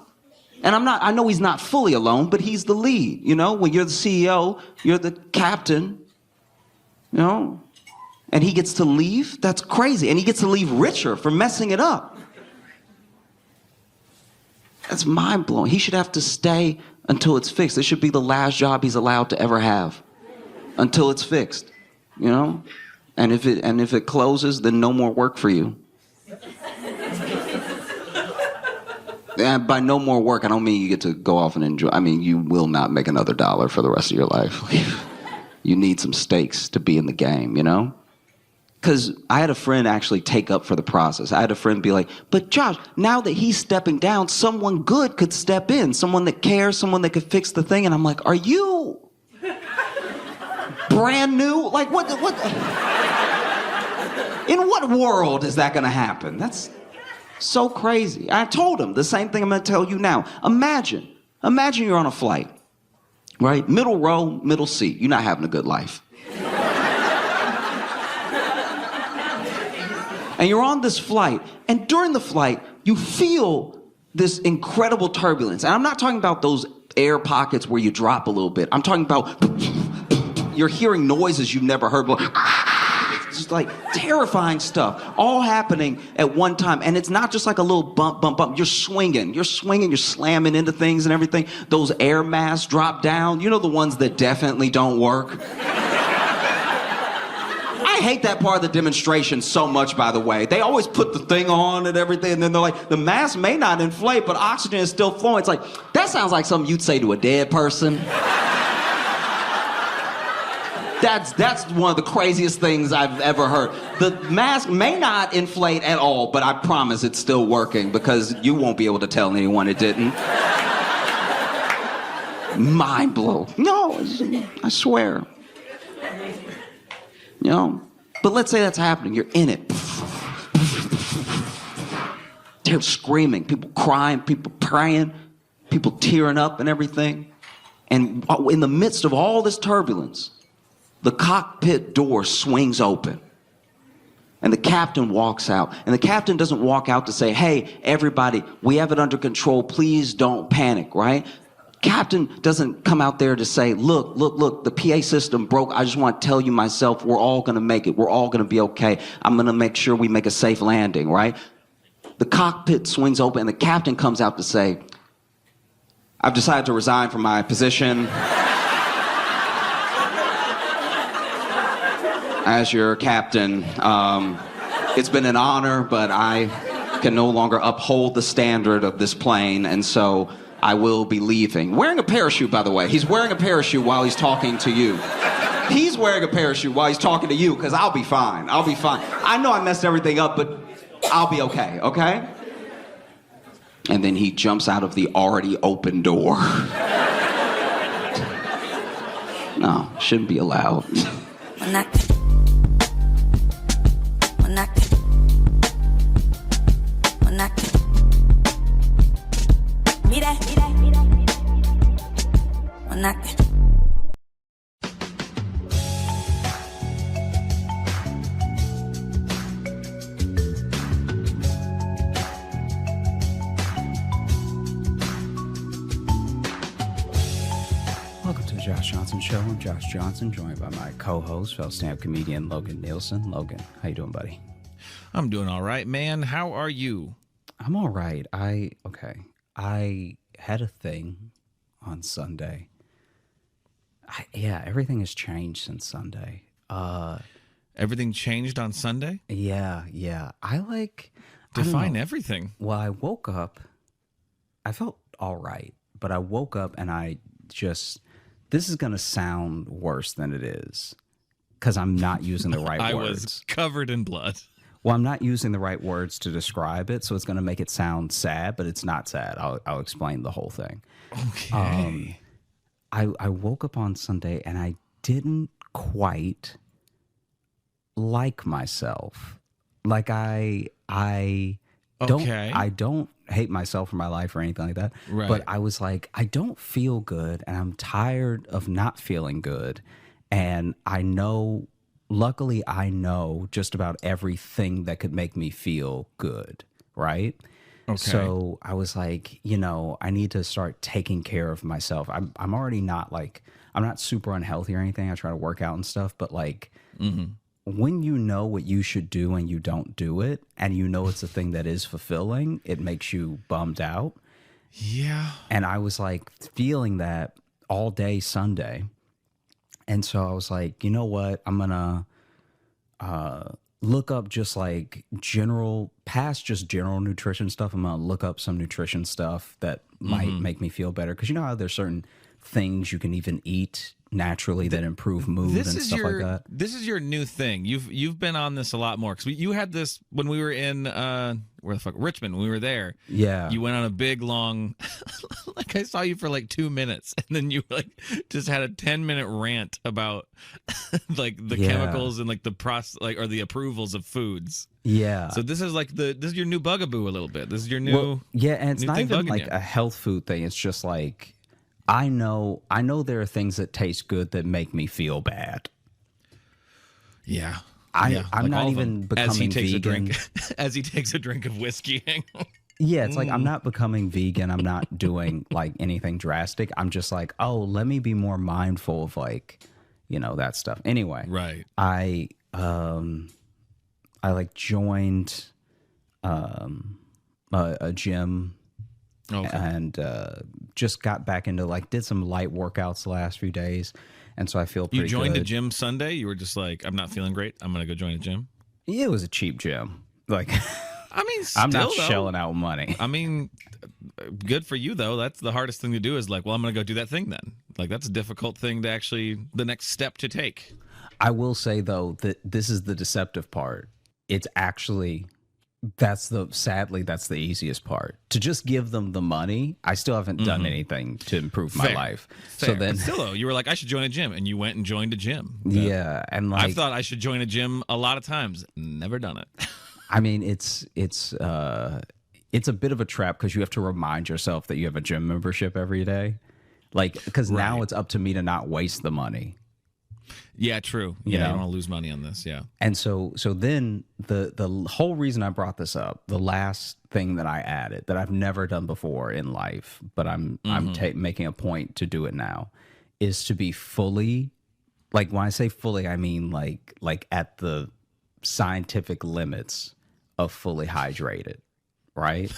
And I know he's not fully alone, but he's the lead. You know, when you're the CEO, you're the captain, you know, and he gets to leave. That's crazy. And he gets to leave richer for messing it up. That's mind blowing. He should have to stay until it's fixed. This should be the last job he's allowed to ever have until it's fixed, you know? And if it closes, then no more work for you. And by no more work, I don't mean you get to go off and enjoy. I mean, you will not make another dollar for the rest of your life. You need some stakes to be in the game, you know? Because I had a friend actually take up for the process. I had a friend be like, but Josh, now that he's stepping down, someone good could step in. Someone that cares, someone that could fix the thing. And I'm like, are you brand new? Like, what? In what world is that going to happen? That's so crazy. I told him the same thing I'm going to tell you now. Imagine you're on a flight, right? Middle row, middle seat. You're not having a good life. And you're on this flight, and during the flight, you feel this incredible turbulence. And I'm not talking about those air pockets where you drop a little bit. I'm talking about you're hearing noises you've never heard before. It's just like terrifying stuff, all happening at one time. And it's not just like a little bump, bump, bump. You're swinging, you're slamming into things and everything. Those air masks drop down. You know, the ones that definitely don't work. I hate that part of the demonstration so much, by the way. They always put the thing on and everything, and then they're like, the mask may not inflate, but oxygen is still flowing. It's like, that sounds like something you'd say to a dead person. That's one of the craziest things I've ever heard. The mask may not inflate at all, but I promise it's still working because you won't be able to tell anyone it didn't. Mind blow. No, I swear. You know? But let's say that's happening. You're in it. They're screaming, people crying, people praying, people tearing up and everything. And in the midst of all this turbulence, the cockpit door swings open. And the captain walks out. And the captain doesn't walk out to say, hey, everybody, we have it under control. Please don't panic, right? Captain doesn't come out there to say, look, the PA system broke. I just want to tell you myself, we're all going to make it. We're all going to be okay. I'm going to make sure we make a safe landing, right? The cockpit swings open and the captain comes out to say, I've decided to resign from my position as your captain. It's been an honor, but I can no longer uphold the standard of this plane, and so I will be leaving. Wearing a parachute, by the way. He's wearing a parachute while he's talking to you. He's wearing a parachute while he's talking to you, because I'll be fine. I'll be fine. I know I messed everything up, but I'll be okay, okay? And then he jumps out of the already open door. No, shouldn't be allowed. Welcome to the Josh Johnson Show. I'm Josh Johnson, joined by my co-host, fellow stand-up comedian Logan Nielsen. Logan, how you doing, buddy? I'm doing all right, man. How are you? I'm all right. I had a thing on Sunday. Everything has changed since Sunday. Everything changed on Sunday? Yeah. I Define everything. Well, I woke up, I felt all right, but I woke up and this is going to sound worse than it is because I'm not using the right I words. was covered in blood. Well, I'm not using the right words to describe it, so it's going to make it sound sad, but it's not sad. I'll explain the whole thing. Okay. I woke up on Sunday and I didn't quite like myself. Like I don't hate myself for my life or anything like that. Right. But I was like, I don't feel good and I'm tired of not feeling good. And luckily I know just about everything that could make me feel good. Right. Okay. So I was like, I need to start taking care of myself. I'm already not like, I'm not super unhealthy or anything. I try to work out and stuff, but like when you know what you should do and you don't do it, and it's a thing that is fulfilling, it makes you bummed out. Yeah. And I was like feeling that all day Sunday. And so I was like, you know what? I'm going to look up just like general nutrition stuff. I'm going to look up some nutrition stuff that might make me feel better. Because you know how there's certain things you can even eat naturally that improve mood and stuff like that. This is your new thing. You've been on this a lot more because you had this when we were in where the fuck Richmond. When we were there, Yeah, you went on a big long. Like I saw you for like 2 minutes, and then you like just had a 10-minute rant about like the chemicals and like the process, like or the approvals of foods. Yeah. So this is your new bugaboo a little bit. This is your new and it's new not thing even bugging like you. a health food thing. It's just like I know there are things that taste good that make me feel bad. Yeah. I'm like not all of even them. becoming as he takes vegan. a drink as he takes a drink of whiskey. Yeah, it's like I'm not becoming vegan. I'm not doing like anything drastic. I'm just like, oh, let me be more mindful of like, that stuff. Anyway, Right. I like joined a gym Okay. and just got back into like did some light workouts the last few days, and so I feel pretty You joined good. a gym Sunday. You were just like, I'm not feeling great. I'm gonna go join a gym. It was a cheap gym. Like I mean, still, I'm not though, shelling out money. I mean, good for you though. That's the hardest thing to do. Is like, well, I'm gonna go do that thing then. Like that's a difficult thing to actually the next step to take. I will say though that this is the deceptive part. It's actually sadly that's the easiest part. To just give them the money, I still haven't done anything to improve my Fair. life. Fair. So then But still though, you were like, I should join a gym, and you went and joined a gym. yeah, and like I've thought I should join a gym a lot of times. Never done it. I mean it's a bit of a trap because you have to remind yourself that you have a gym membership every day. Like because now Right. it's up to me to not waste the money. Yeah, true. You Yeah, know? you don't want to lose money on this. Yeah. And so then the whole reason I brought this up, the last thing that I added that I've never done before in life, but I'm making a point to do it now, is to be fully, like when I say fully, I mean like at the scientific limits of fully hydrated, right?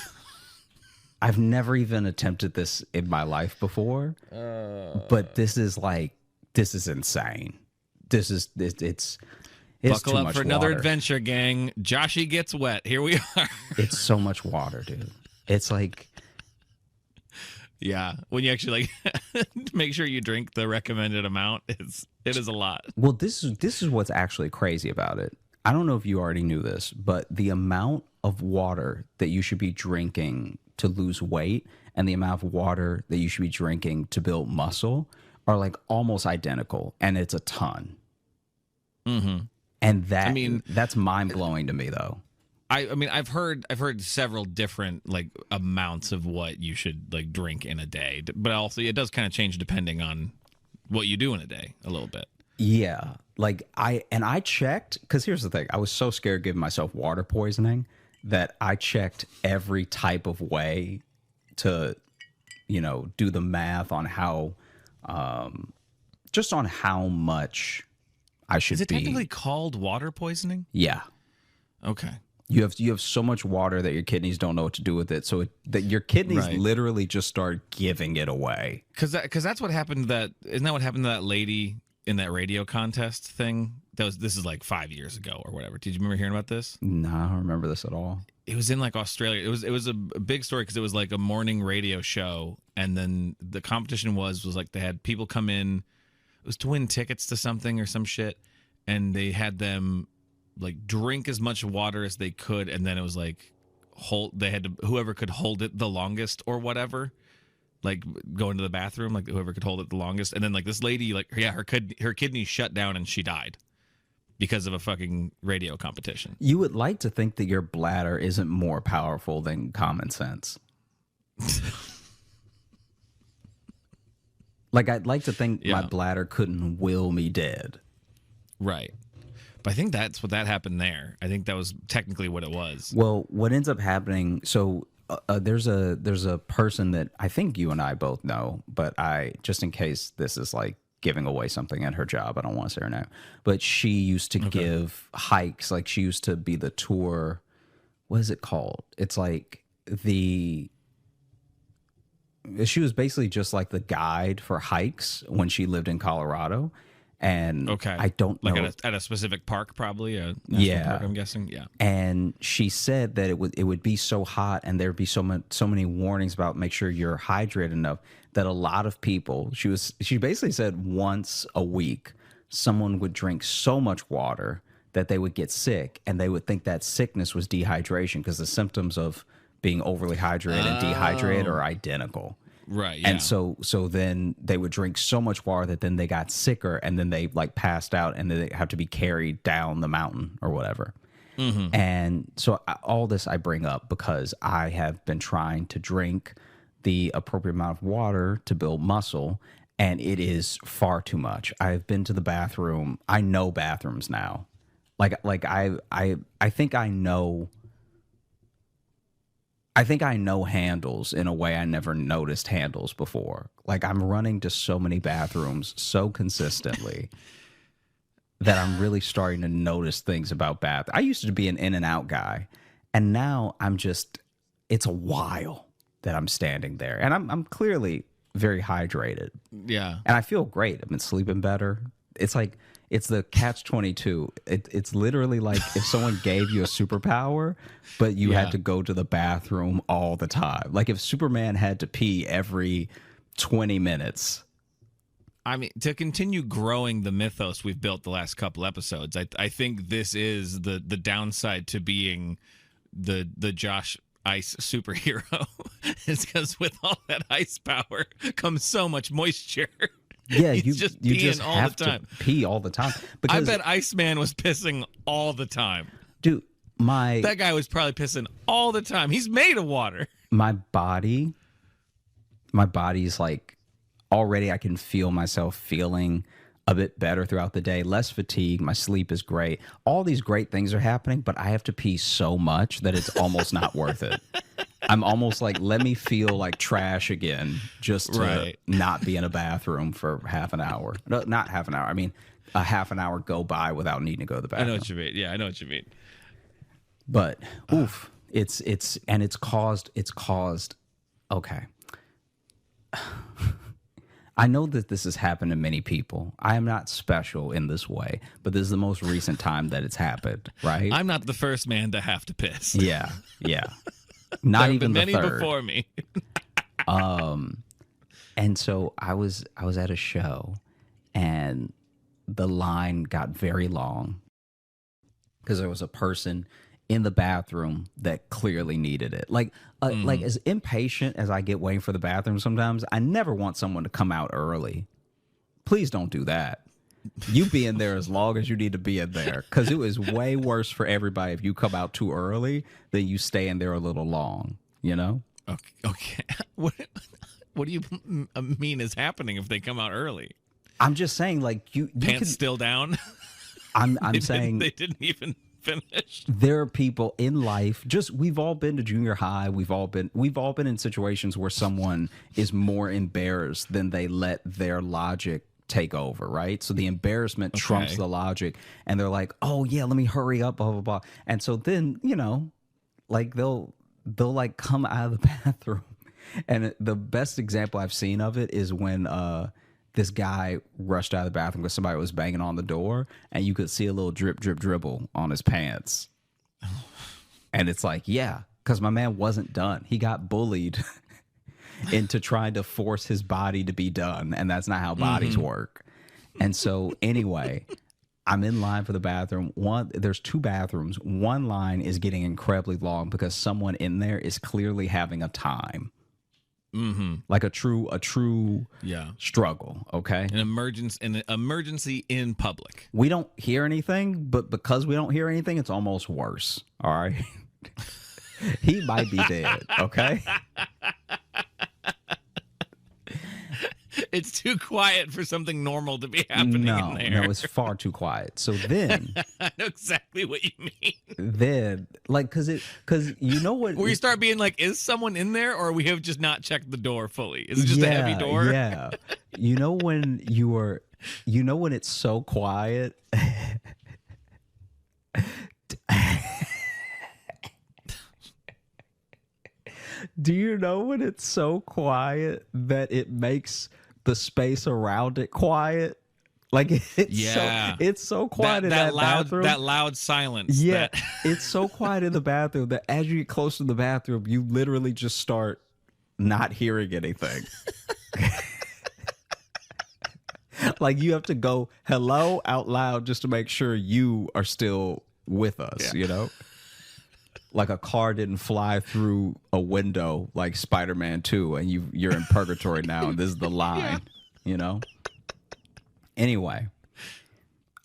I've never even attempted this in my life before, but this is insane. It's Buckle too up much for another water. adventure, gang. Joshy gets wet. Here we are. It's so much water, dude. It's like Yeah, when you actually like make sure you drink the recommended amount, it is a lot. well, this is what's actually crazy about it. I don't know if you already knew this, but the amount of water that you should be drinking to lose weight and the amount of water that you should be drinking to build muscle are like almost identical, and it's a ton. Mm-hmm. And that, I mean, that's mind blowing to me, though. I mean, I've heard several different like amounts of what you should like drink in a day, but also it does kind of change depending on what you do in a day a little bit. Yeah, like I checked because here's the thing: I was so scared giving myself water poisoning that I checked every type of way to, do the math on how, just on how much I should Is it be. technically called water poisoning? Yeah, Okay. you have so much water that your kidneys don't know what to do with it, so that your kidneys Right. literally just start giving it away. Because that's what happened. Isn't that what happened to that lady in that radio contest thing? This is like 5 years ago or whatever. Did you remember hearing about this? No, I don't remember this at all. It was in like Australia. It was a big story because it was like a morning radio show, and then the competition was like they had people come in. It was to win tickets to something or some shit, and they had them like drink as much water as they could, and then it was like they had to whoever could hold it the longest or whatever, like go into the bathroom, like whoever could hold it the longest, and then like this lady, like her kidneys shut down and she died because of a fucking radio competition. You would like to think that your bladder isn't more powerful than common sense. Like I'd like to think my Yeah. bladder couldn't will me dead. Right. But I think that's what happened there. I think that was technically what it was. Well, what ends up happening, so there's a person that I think you and I both know, but I just in case this is like giving away something at her job, I don't want to say her name, but she used to give hikes. Like she used to be the tour. What is it called? It's like she was basically just like the guide for hikes when she lived in Colorado. And I don't know. Like at a specific park, probably a national park, I'm guessing. Yeah. And she said that it would be so hot, and there'd be so many warnings about make sure you're hydrated enough, that a lot of people. She basically said once a week someone would drink so much water that they would get sick, and they would think that sickness was dehydration because the symptoms of being overly hydrated and dehydrated are identical. Right. Yeah. And so then they would drink so much water that then they got sicker, and then they like passed out, and then they have to be carried down the mountain or whatever. Mm-hmm. And so all this I bring up because I have been trying to drink the appropriate amount of water to build muscle, and it is far too much. I've been to the bathroom. I know bathrooms now. Like I think I know. I think I know handles in a way I never noticed handles before. Like I'm running to so many bathrooms so consistently that I'm really starting to notice things about bath. I used to be an in and out guy, and now it's a while that I'm standing there, and I'm clearly very hydrated. Yeah. And I feel great. I've been sleeping better. It's the catch-22. It's literally like if someone gave you a superpower, but you had to go to the bathroom all the time. Like if Superman had to pee every 20 minutes. I mean, to continue growing the mythos we've built the last couple episodes, I think this is the downside to being the Josh Ice superhero. Is because with all that ice power comes so much moisture. Yeah, you just all have the time. to pee all the time. Because, I bet Iceman was pissing all the time. Dude, that guy was probably pissing all the time. He's made of water. My body's like already I can feel myself feeling a bit better throughout the day, less fatigue, my sleep is great. All these great things are happening, but I have to pee so much that it's almost not worth it. I'm almost like, let me feel like trash again just to not be in a bathroom for half an hour. No, not half an hour. I mean, a half an hour go by without needing to go to the bathroom. I know what you mean. Yeah, I know what you mean. But it's caused okay. I know that this has happened to many people. I am not special in this way, but this is the most recent time that it's happened, right? I'm not the first man to have to piss. Yeah. Not even the many third. Before me. And so I was at a show, and the line got very long because there was a person in the bathroom that clearly needed it. Like as impatient as I get waiting for the bathroom sometimes, I never want someone to come out early. Please don't do that. You be in there as long as you need to be in there, because it was way worse for everybody if you come out too early than you stay in there a little long, you know? Okay. What do you mean is happening if they come out early? I'm just saying, like, you Pants can, still down? I'm saying they didn't even finish. There are people in life, we've all been to junior high, we've all been in situations where someone is more embarrassed than they let their logic take over, right? So the embarrassment trumps the logic, and they're like, oh yeah, let me hurry up, blah blah blah. And so then, you know, like they'll like come out of the bathroom, and the best example I've seen of it is when this guy rushed out of the bathroom because somebody was banging on the door, and you could see a little drip dribble on his pants. And it's like, yeah, because my man wasn't done. He got bullied into trying to force his body to be done, and that's not how bodies work. And so anyway, I'm in line for the bathroom. There's two bathrooms. One line is getting incredibly long because someone in there is clearly having a time. Like a true struggle. Okay, an emergency in public. We don't hear anything, but because we don't hear anything, it's almost worse. All right, he might be dead. Okay. It's too quiet for something normal to be happening in there. No, it's far too quiet. So then, I know exactly what you mean. then like, cause you know what? Where you start being like, is someone in there, or we have just not checked the door fully? Is it just a heavy door? Yeah. You know when when it's so quiet. Do you know when it's so quiet that it makes the space around it quiet? Like it's so quiet in that loud bathroom. that loud silence. Yeah, it's so quiet in the bathroom that as you get close to the bathroom, you literally just start not hearing anything. Like you have to go hello out loud just to make sure you are still with us, you know? Like a car didn't fly through a window like Spider-Man 2 and you're in purgatory now and this is the line, you know? Anyway,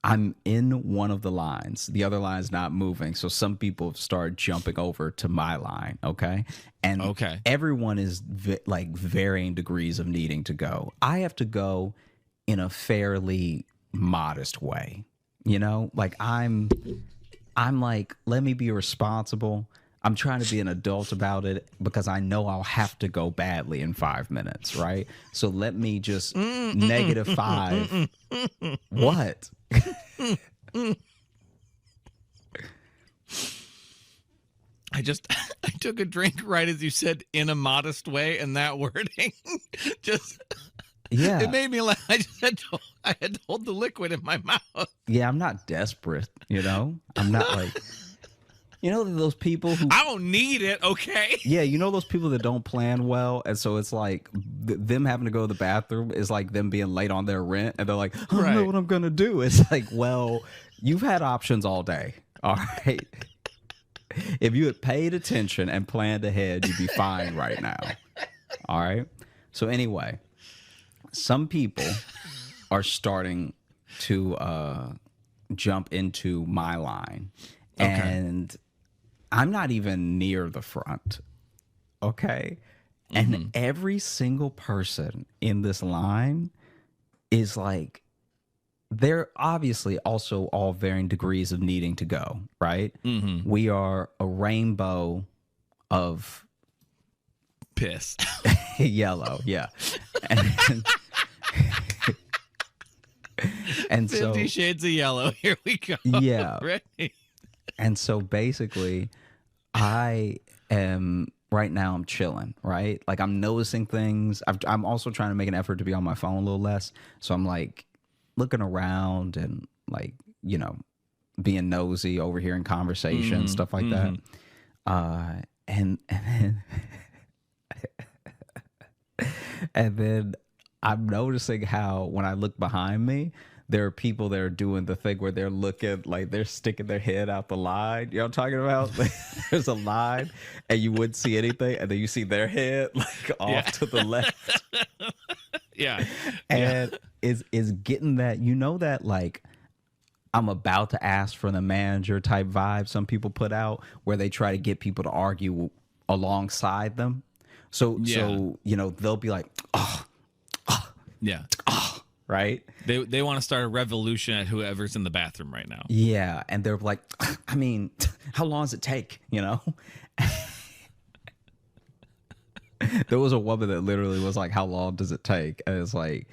I'm in one of the lines. The other line's not moving. So some people start jumping over to my line, okay? And everyone is like varying degrees of needing to go. I have to go in a fairly modest way, you know? Like I'm like, let me be responsible. I'm trying to be an adult about it because I know I'll have to go badly in 5 minutes, right? So let me just -5. What? I took a drink right as you said in a modest way, and that wording just it made me laugh. I had to hold the liquid in my mouth. Yeah, I'm not desperate, you know? I'm not like, you know, those people who I don't need it, okay? Yeah, you know those people that don't plan well, and so it's like them having to go to the bathroom is like them being late on their rent, and they're like, I don't know what I'm gonna do. It's like, well, you've had options all day, all right? If you had paid attention and planned ahead, you'd be fine right now, all right? So anyway, some people are starting to jump into my line, and I'm not even near the front, okay? And every single person in this line is like, they're obviously also all varying degrees of needing to go, right? We are a rainbow of piss. Yellow, yeah. And 50 so Shades of Yellow. Here we go. Yeah. Ready? And so basically, I am right now. I'm chilling, right? Like I'm noticing things. I'm also trying to make an effort to be on my phone a little less. So I'm like looking around and like, you know, being nosy, overhearing conversations, stuff like that. And then and then I'm noticing how when I look behind me, there are people that are doing the thing where they're looking like they're sticking their head out the line. You know what I'm talking about? Like, there's a line and you wouldn't see anything, and then you see their head like off to the left. And is getting that, you know, that like I'm about to ask for the manager type vibe some people put out where they try to get people to argue alongside them. So you know, they'll be like, right? They want to start a revolution at whoever's in the bathroom right now. Yeah, and they're like, I mean, how long does it take, you know? There was a woman that literally was like, how long does it take? And it's like,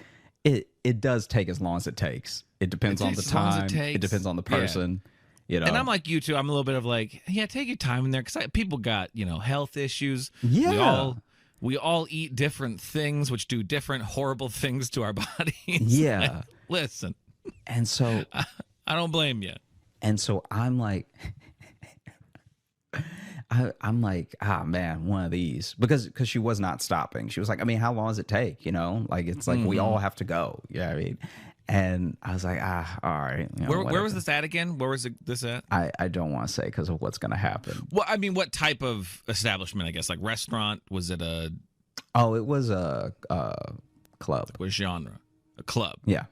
it does take as long as it takes. It depends on the time. It depends on the person. You know? And I'm like you too. I'm a little bit of like, yeah, take your time in there, because people got, you know, health issues. Yeah. We all eat different things, which do different horrible things to our bodies. Yeah. Like, listen. And so I don't blame you. And so I'm like, I'm like, man, one of these, because she was not stopping. She was like, I mean, how long does it take? You know, like it's like we all have to go. Yeah, I mean, and I was like, all right. You know, where was this at again? Where was this at? I don't want to say because of what's going to happen. Well, I mean, what type of establishment? I guess like restaurant. Was it a? Oh, it was a club. What genre? A club. Yeah.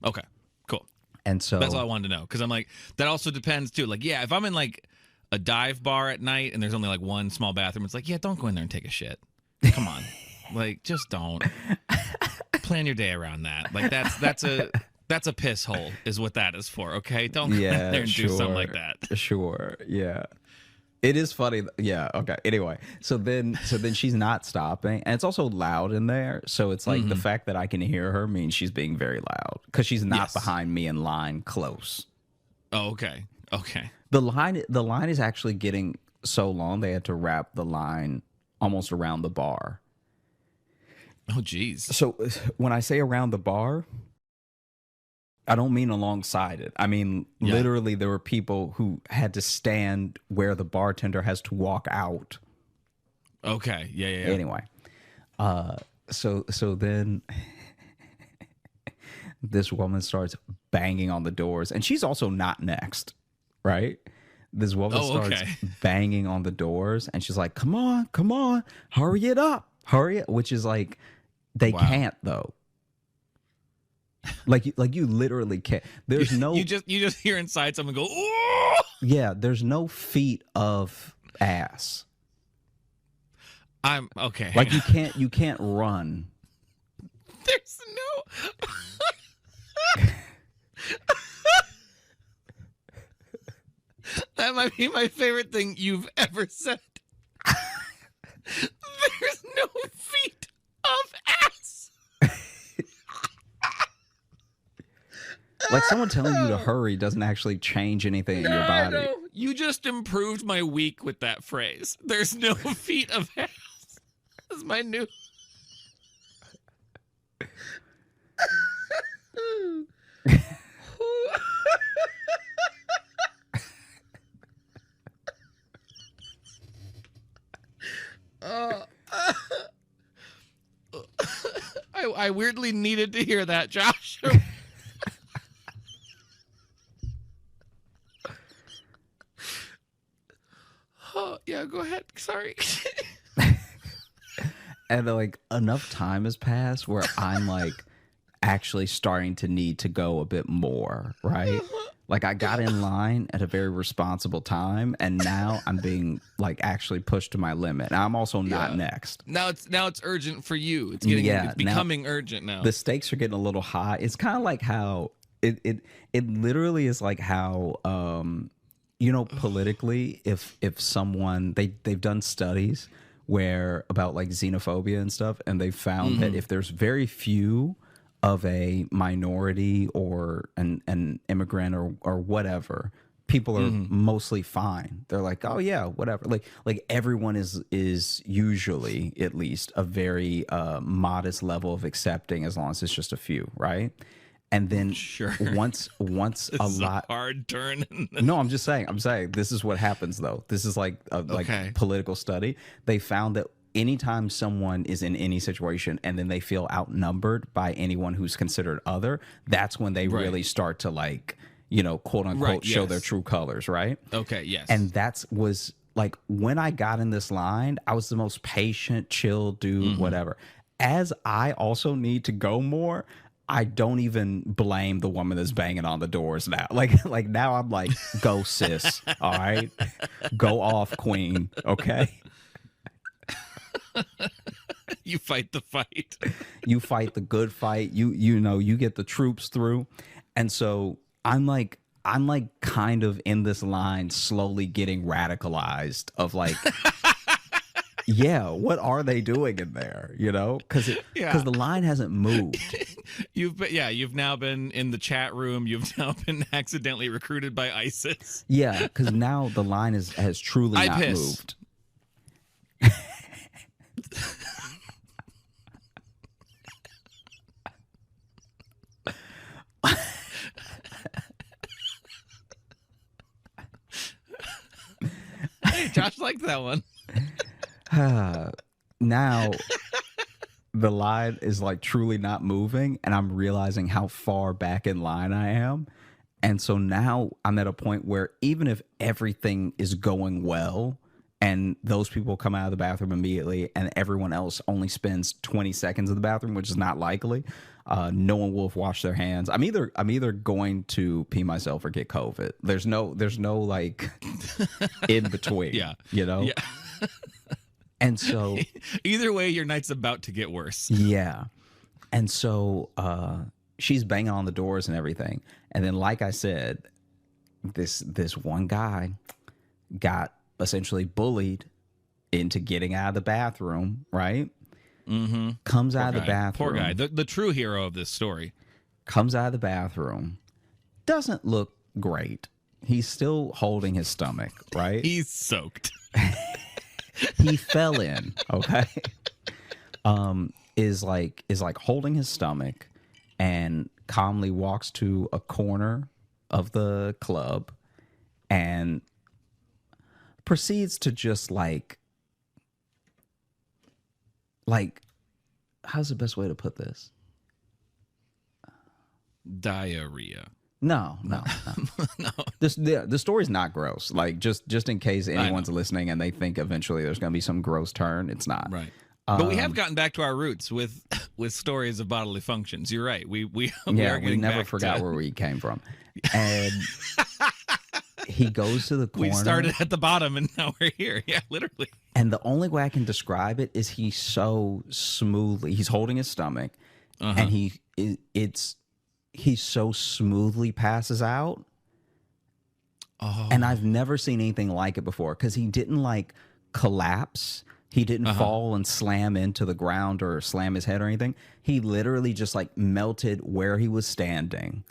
Okay. Cool. And so that's all I wanted to know, because I'm like, that also depends too. Like, yeah, if I'm in like a dive bar at night and there's only like one small bathroom, it's like, yeah, don't go in there and take a shit. Come on, like just don't. plan your day around that. Like that's a piss hole is what that is for. Okay, don't go in there and do something like that. Sure, yeah. It is funny. Yeah. Okay. Anyway, so then she's not stopping, and it's also loud in there. So it's like the fact that I can hear her means she's being very loud because she's not behind me in line close. Oh, okay. Okay. The line is actually getting so long they had to wrap the line almost around the bar. Oh, geez. So when I say around the bar, I don't mean alongside it. I mean, literally, there were people who had to stand where the bartender has to walk out. Okay. Yeah. Anyway, so then this woman starts banging on the doors, and she's also not next, right? This woman starts banging on the doors, and she's like, come on, hurry it up, which is like, they can't though. Like you literally can't. There's no. You just hear inside someone go, "Oh!" Yeah, there's no feet of ass. I'm okay. Like you can't run. There's no. That might be my favorite thing you've ever said. There's no feet of ass. Like someone telling you to hurry doesn't actually change anything in your body. No. You just improved my week with that phrase. There's no feet of ass. That's my new. I weirdly needed to hear that, Josh. Oh, yeah, go ahead. Sorry. And like enough time has passed where I'm like actually starting to need to go a bit more, right? Like I got in line at a very responsible time, and now I'm being like actually pushed to my limit. And I'm also not next. Now it's urgent for you. It's it's becoming urgent now. The stakes are getting a little high. It's kind of like how it literally is like how politically, if someone they've done studies where about like xenophobia and stuff, and they found that if there's very few of a minority or an immigrant or whatever, people are mostly fine. They're like, oh yeah, whatever. Like everyone is usually at least a very modest level of accepting as long as it's just a few, right? And then once a lot hard turn. No, I'm saying this is what happens though. This is like political study. They found that anytime someone is in any situation and then they feel outnumbered by anyone who's considered other, that's when they really start to like, quote unquote, show their true colors, right? Okay, yes. And was like when I got in this line, I was the most patient, chill dude, whatever. As I also need to go more, I don't even blame the woman that's banging on the doors now. Like now I'm like, go sis, all right? Go off, queen, okay? You fight the fight. You fight the good fight. You get the troops through. And so I'm like kind of in this line slowly getting radicalized of like yeah, what are they doing in there? Because the line hasn't moved. You've now been in the chat room. You've now been accidentally recruited by ISIS. Yeah, because now the line has truly not moved. Hey, Josh liked that one. Now the line is like truly not moving, and I'm realizing how far back in line I am. And so now I'm at a point where even if everything is going well and those people come out of the bathroom immediately and everyone else only spends 20 seconds in the bathroom, which is not likely, no one will have washed their hands. I'm either going to pee myself or get COVID. There's no like in between. Yeah. Yeah. And so either way, your night's about to get worse. Yeah. And so she's banging on the doors and everything. And then, like I said, this one guy got essentially bullied into getting out of the bathroom, right? Mm-hmm. Comes out of the bathroom. Poor guy. The true hero of this story. Comes out of the bathroom. Doesn't look great. He's still holding his stomach, right? He's soaked. He fell in, okay? Is like holding his stomach and calmly walks to a corner of the club and proceeds to just like how's the best way to put this? Diarrhea. No. No. The story's not gross. Like just in case anyone's listening and they think eventually there's going to be some gross turn, it's not. Right. But we have gotten back to our roots with stories of bodily functions. You're right. We are we never back forgot to... where we came from. And he goes to the corner. We started at the bottom and now we're here. Yeah, literally. And the only way I can describe it is he's so smoothly. He's holding his stomach, and he so smoothly passes out. Oh. And I've never seen anything like it before because he didn't like collapse. He didn't fall and slam into the ground or slam his head or anything. He literally just like melted where he was standing,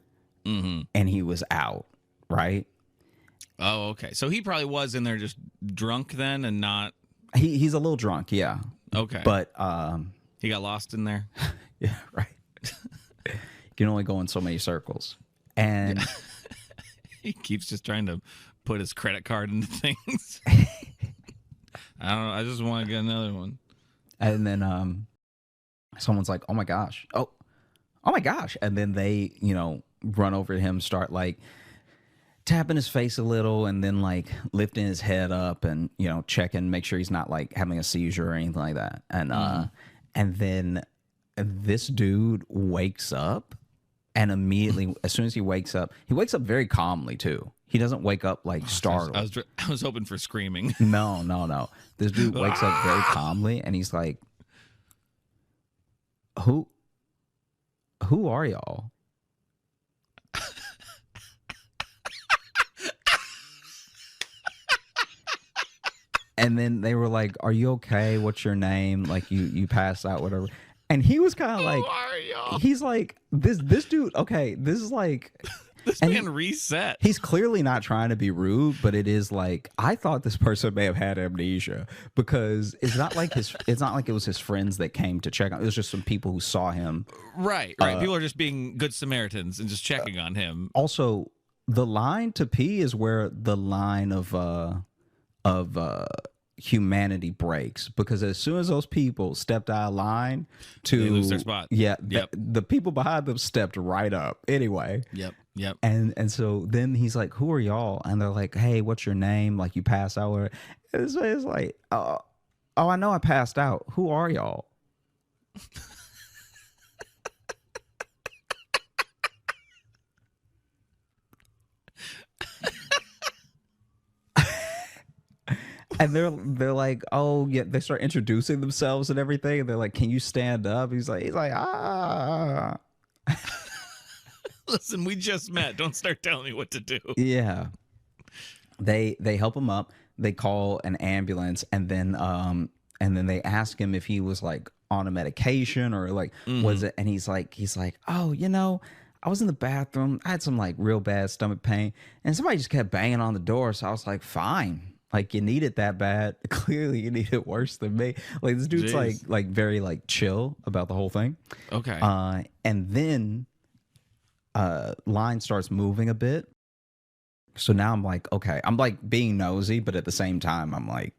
and he was out. Right. Oh, okay. So he probably was in there just drunk then and not. He's a little drunk, yeah. Okay. But he got lost in there. Yeah, right. You can only go in so many circles. And he keeps just trying to put his credit card into things. I don't know. I just want to get another one. And then someone's like, "Oh my gosh. Oh my gosh." And then they, run over to him, start like tapping his face a little and then like lifting his head up and checking, make sure he's not like having a seizure or anything like that. And then this dude wakes up, and immediately as soon as he wakes up very calmly too. He doesn't wake up like startled. I was hoping for screaming. No. This dude wakes up very calmly and he's like, who are y'all? And then they were like, "Are you okay? What's your name? Like you passed out, whatever." And he was kind of like, "Who are y'all?" He's like, this dude. Okay, this is like, this man reset. He's clearly not trying to be rude, but it is like I thought this person may have had amnesia because it's not like it was his friends that came to check on. It was just some people who saw him. Right. People are just being good Samaritans and just checking on him. Also, the line to pee is where the line of humanity breaks, because as soon as those people stepped out of line they lose their spot. Yeah, the people behind them stepped right up anyway. Yep. And so then he's like, "Who are y'all?" And they're like, "Hey, what's your name? Like you passed out." And it's like, "Oh, I know I passed out. Who are y'all?" And they're like, "Oh yeah," they start introducing themselves and everything, and they're like, "Can you stand up?" He's like, "Ah." Listen, we just met. Don't start telling me what to do. Yeah. They help him up. They call an ambulance, and then they ask him if he was like on a medication or like was it, and he's like, "Oh, I was in the bathroom. I had some like real bad stomach pain, and somebody just kept banging on the door, so I was like, fine." Like, you need it that bad. Clearly, you need it worse than me. Like, this dude's like very like chill about the whole thing. Okay. And then line starts moving a bit. So now I'm like, okay, I'm like being nosy, but at the same time, I'm like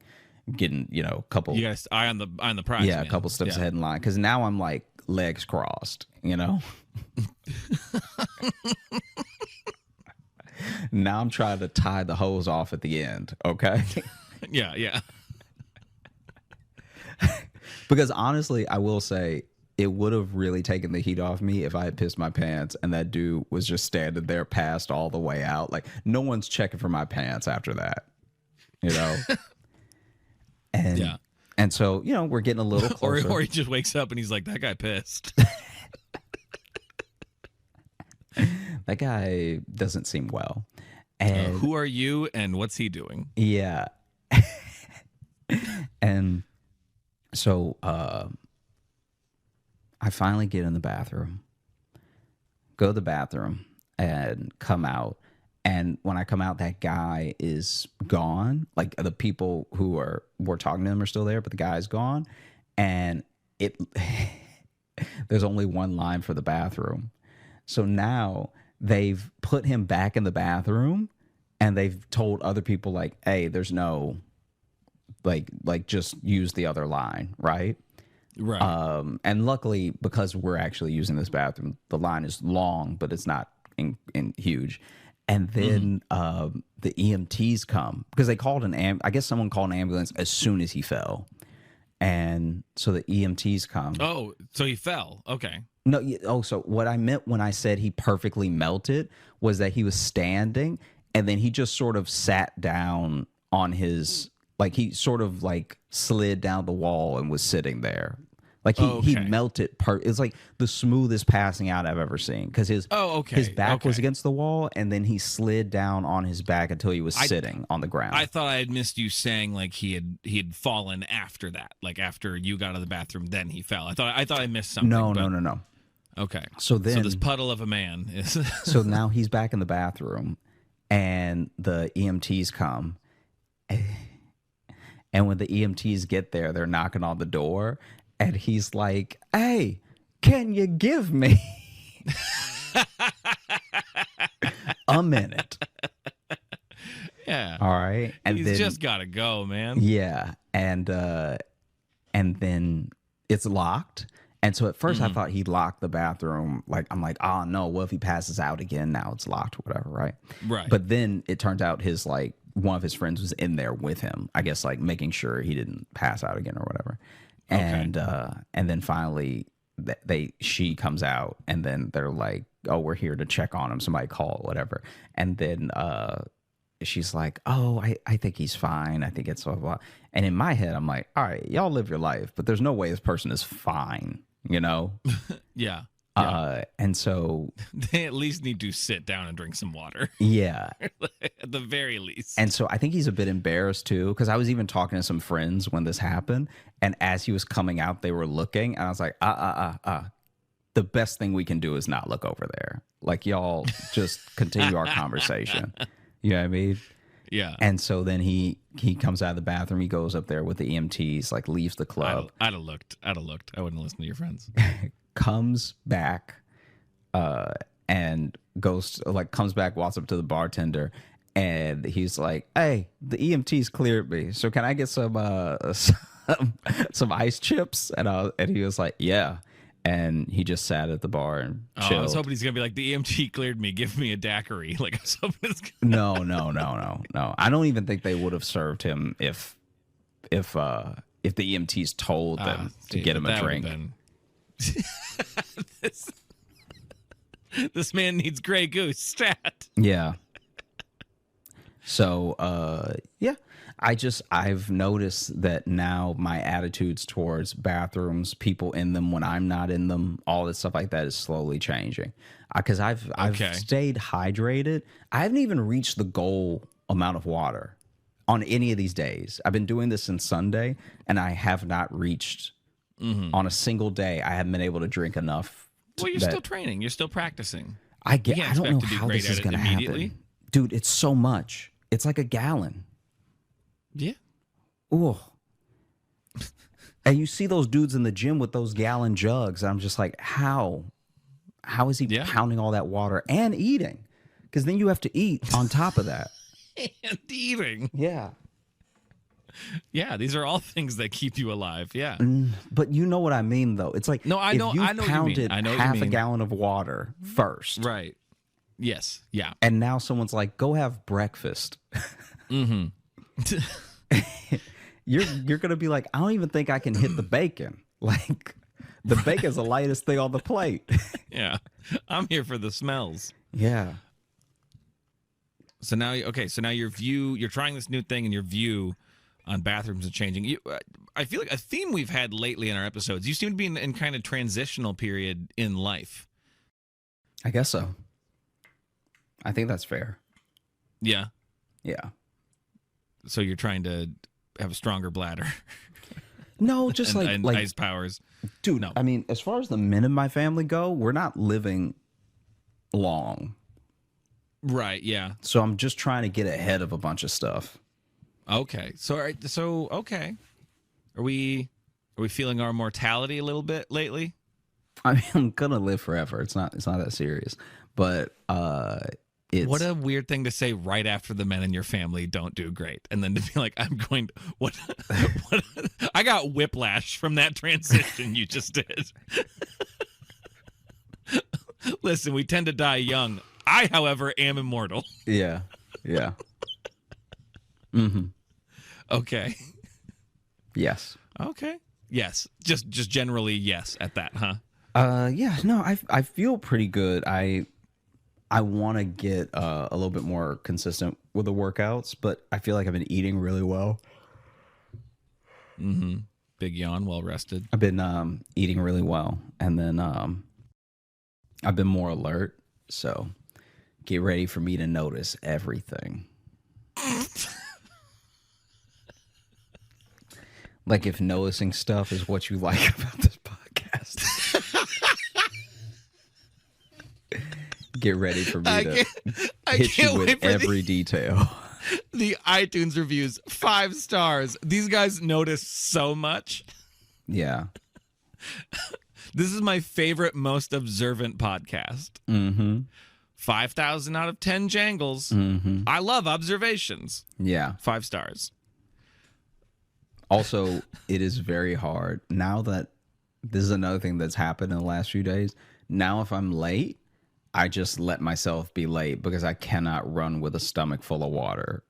getting a couple. You got eye on the prize. Yeah, man. a couple steps ahead in line, because now I'm like legs crossed. Now I'm trying to tie the hose off at the end, okay? Yeah. Because honestly, I will say it would have really taken the heat off me if I had pissed my pants and that dude was just standing there passed all the way out. Like, no one's checking for my pants after that, And so, we're getting a little closer. or he just wakes up and he's like, "That guy pissed." that guy doesn't seem well. And Who are you and what's he doing? yeah. And so I finally get in the bathroom, go to the bathroom, and come out. And when I come out, that guy is gone. Like the people who were talking to him are still there, but the guy's gone. And it there's only one line for the bathroom. So now they've put him back in the bathroom, and they've told other people like, hey, there's no like just use the other line, right? Right. And luckily, because we're actually using this bathroom, the line is long, but it's not in huge. And then the EMTs come because they called I guess someone called an ambulance as soon as he fell. And so the EMTs come. Oh, so he fell. Okay. No, so what I meant when I said he perfectly melted was that he was standing and then he just sort of sat down on his, like he sort of like slid down the wall and was sitting there. Like he melted. It's like the smoothest passing out I've ever seen because his back was against the wall and then he slid down on his back until he was sitting on the ground. I thought I had missed you saying like he had fallen after that, like after you got out of the bathroom, then he fell. I thought I missed something. No. Okay. So this puddle of a man is. So now he's back in the bathroom, and the EMTs come. And when the EMTs get there, they're knocking on the door. And he's like, hey, can you give me a minute? Yeah. All right. And he's just got to go, man. Yeah. And then it's locked. And so at first I thought he locked the bathroom. Like, I'm like, oh, no, what if he passes out again? Now it's locked or whatever, right? Right. But then it turned out one of his friends was in there with him, I guess, like making sure he didn't pass out again or whatever. And then finally she comes out and then they're like, oh, we're here to check on him. Somebody call, whatever. And then she's like, oh, I think he's fine. I think it's blah, blah. And in my head, I'm like, all right, y'all live your life, but there's no way this person is fine, you know? Yeah. And so they at least need to sit down and drink some water. Yeah. At the very least. And so I think he's a bit embarrassed too, because I was even talking to some friends when this happened. And as he was coming out, they were looking. And I was like, the best thing we can do is not look over there. Like, y'all just continue our conversation. You know what I mean? Yeah. And so then he comes out of the bathroom. He goes up there with the EMTs, like leaves the club. I'd have looked. I wouldn't listen to your friends. Comes back and comes back, walks up to the bartender, and he's like, hey, the EMTs cleared me, so can I get some ice chips? And he was like, yeah. And he just sat at the bar and chilled. I was hoping he's gonna be like, the EMT cleared me, give me a daiquiri. Like, I was hoping it's gonna... No. I don't even think they would have served him if the EMTs told them to get him a drink. This man needs Grey Goose stat. Yeah. So, I've noticed that now my attitudes towards bathrooms, people in them when I'm not in them, all this stuff like that is slowly changing. Because I've stayed hydrated. I haven't even reached the goal amount of water on any of these days. I've been doing this since Sunday, and I have not reached on a single day. I haven't been able to drink enough. Well, you're still training. You're still practicing. I don't know how this is going to happen. Dude, it's so much. It's like a gallon. Yeah. Oh. And you see those dudes in the gym with those gallon jugs. And I'm just like, how is he pounding all that water and eating? Because then you have to eat on top of that. And eating. Yeah. Yeah, these are all things that keep you alive. Yeah. But you know what I mean, though. It's like, I know you what you mean. pounded I know what half you a mean. gallon of water first. Right. Yes. Yeah. And now someone's like, go have breakfast. Mm-hmm. You're gonna be like, I don't even think I can hit the bacon. Like, the bacon's the lightest thing on the plate. Yeah. I'm here for the smells. Yeah. So now you're trying this new thing, and your view on bathrooms is changing. I feel like a theme we've had lately in our episodes, you seem to be in kind of transitional period in life. I guess so. I think that's fair. Yeah. Yeah. So you're trying to have a stronger bladder No, just and like ice powers. dude. No. I mean, as far as the men in my family go, we're not living long, Right. Yeah. so I'm just trying to get ahead of a bunch of stuff. Okay. So all right. So okay. Are we feeling our mortality a little bit lately? I mean, I'm gonna live forever. It's not that serious, but it's What a weird thing to say right after the men in your family don't do great, and then to be like, "I'm going to what?" What I got whiplash from that transition you just did. Listen, we tend to die young. I, however, am immortal. yeah. Okay. Yes. Okay. Yes. Just generally yes at that, huh? Yeah, no, I feel pretty good. I want to get a little bit more consistent with the workouts, but I feel like I've been eating really well. Mm-hmm. Big yawn, well rested. I've been eating really well, and then I've been more alert. So get ready for me to notice everything. Like if noticing stuff is what you like about this podcast. Get ready for me to hit you with every detail. The iTunes reviews, 5 stars. These guys notice so much. Yeah. This is my favorite, most observant podcast. Mm-hmm. 5,000 out of 10 jangles. Mm-hmm. I love observations. Yeah. 5 stars. Also, it is very hard. Now that this is another thing that's happened in the last few days. Now, if I'm late, I just let myself be late because I cannot run with a stomach full of water.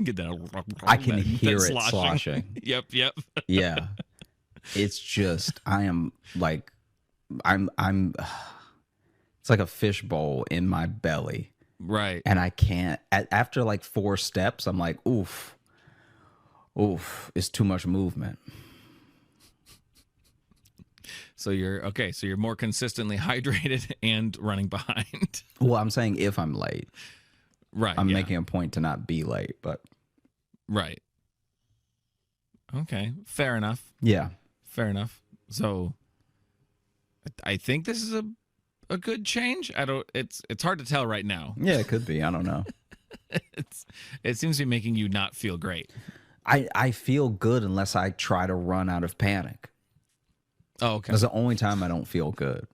Get that. I can hear that it sloshing. Yep. Yeah. It's just, I'm it's like a fishbowl in my belly. Right. And I can't, after like 4 steps, I'm like, oof, it's too much movement. So you're okay. So you're more consistently hydrated and running behind. Well, I'm saying if I'm late. Right. I'm yeah. making a point to not be late, but. Right. Okay. Fair enough. Yeah. Fair enough. So I think this is a good change. It's hard to tell right now. Yeah, it could be. I don't know. It seems to be making you not feel great. I feel good unless I try to run out of panic. Oh, okay. That's the only time I don't feel good.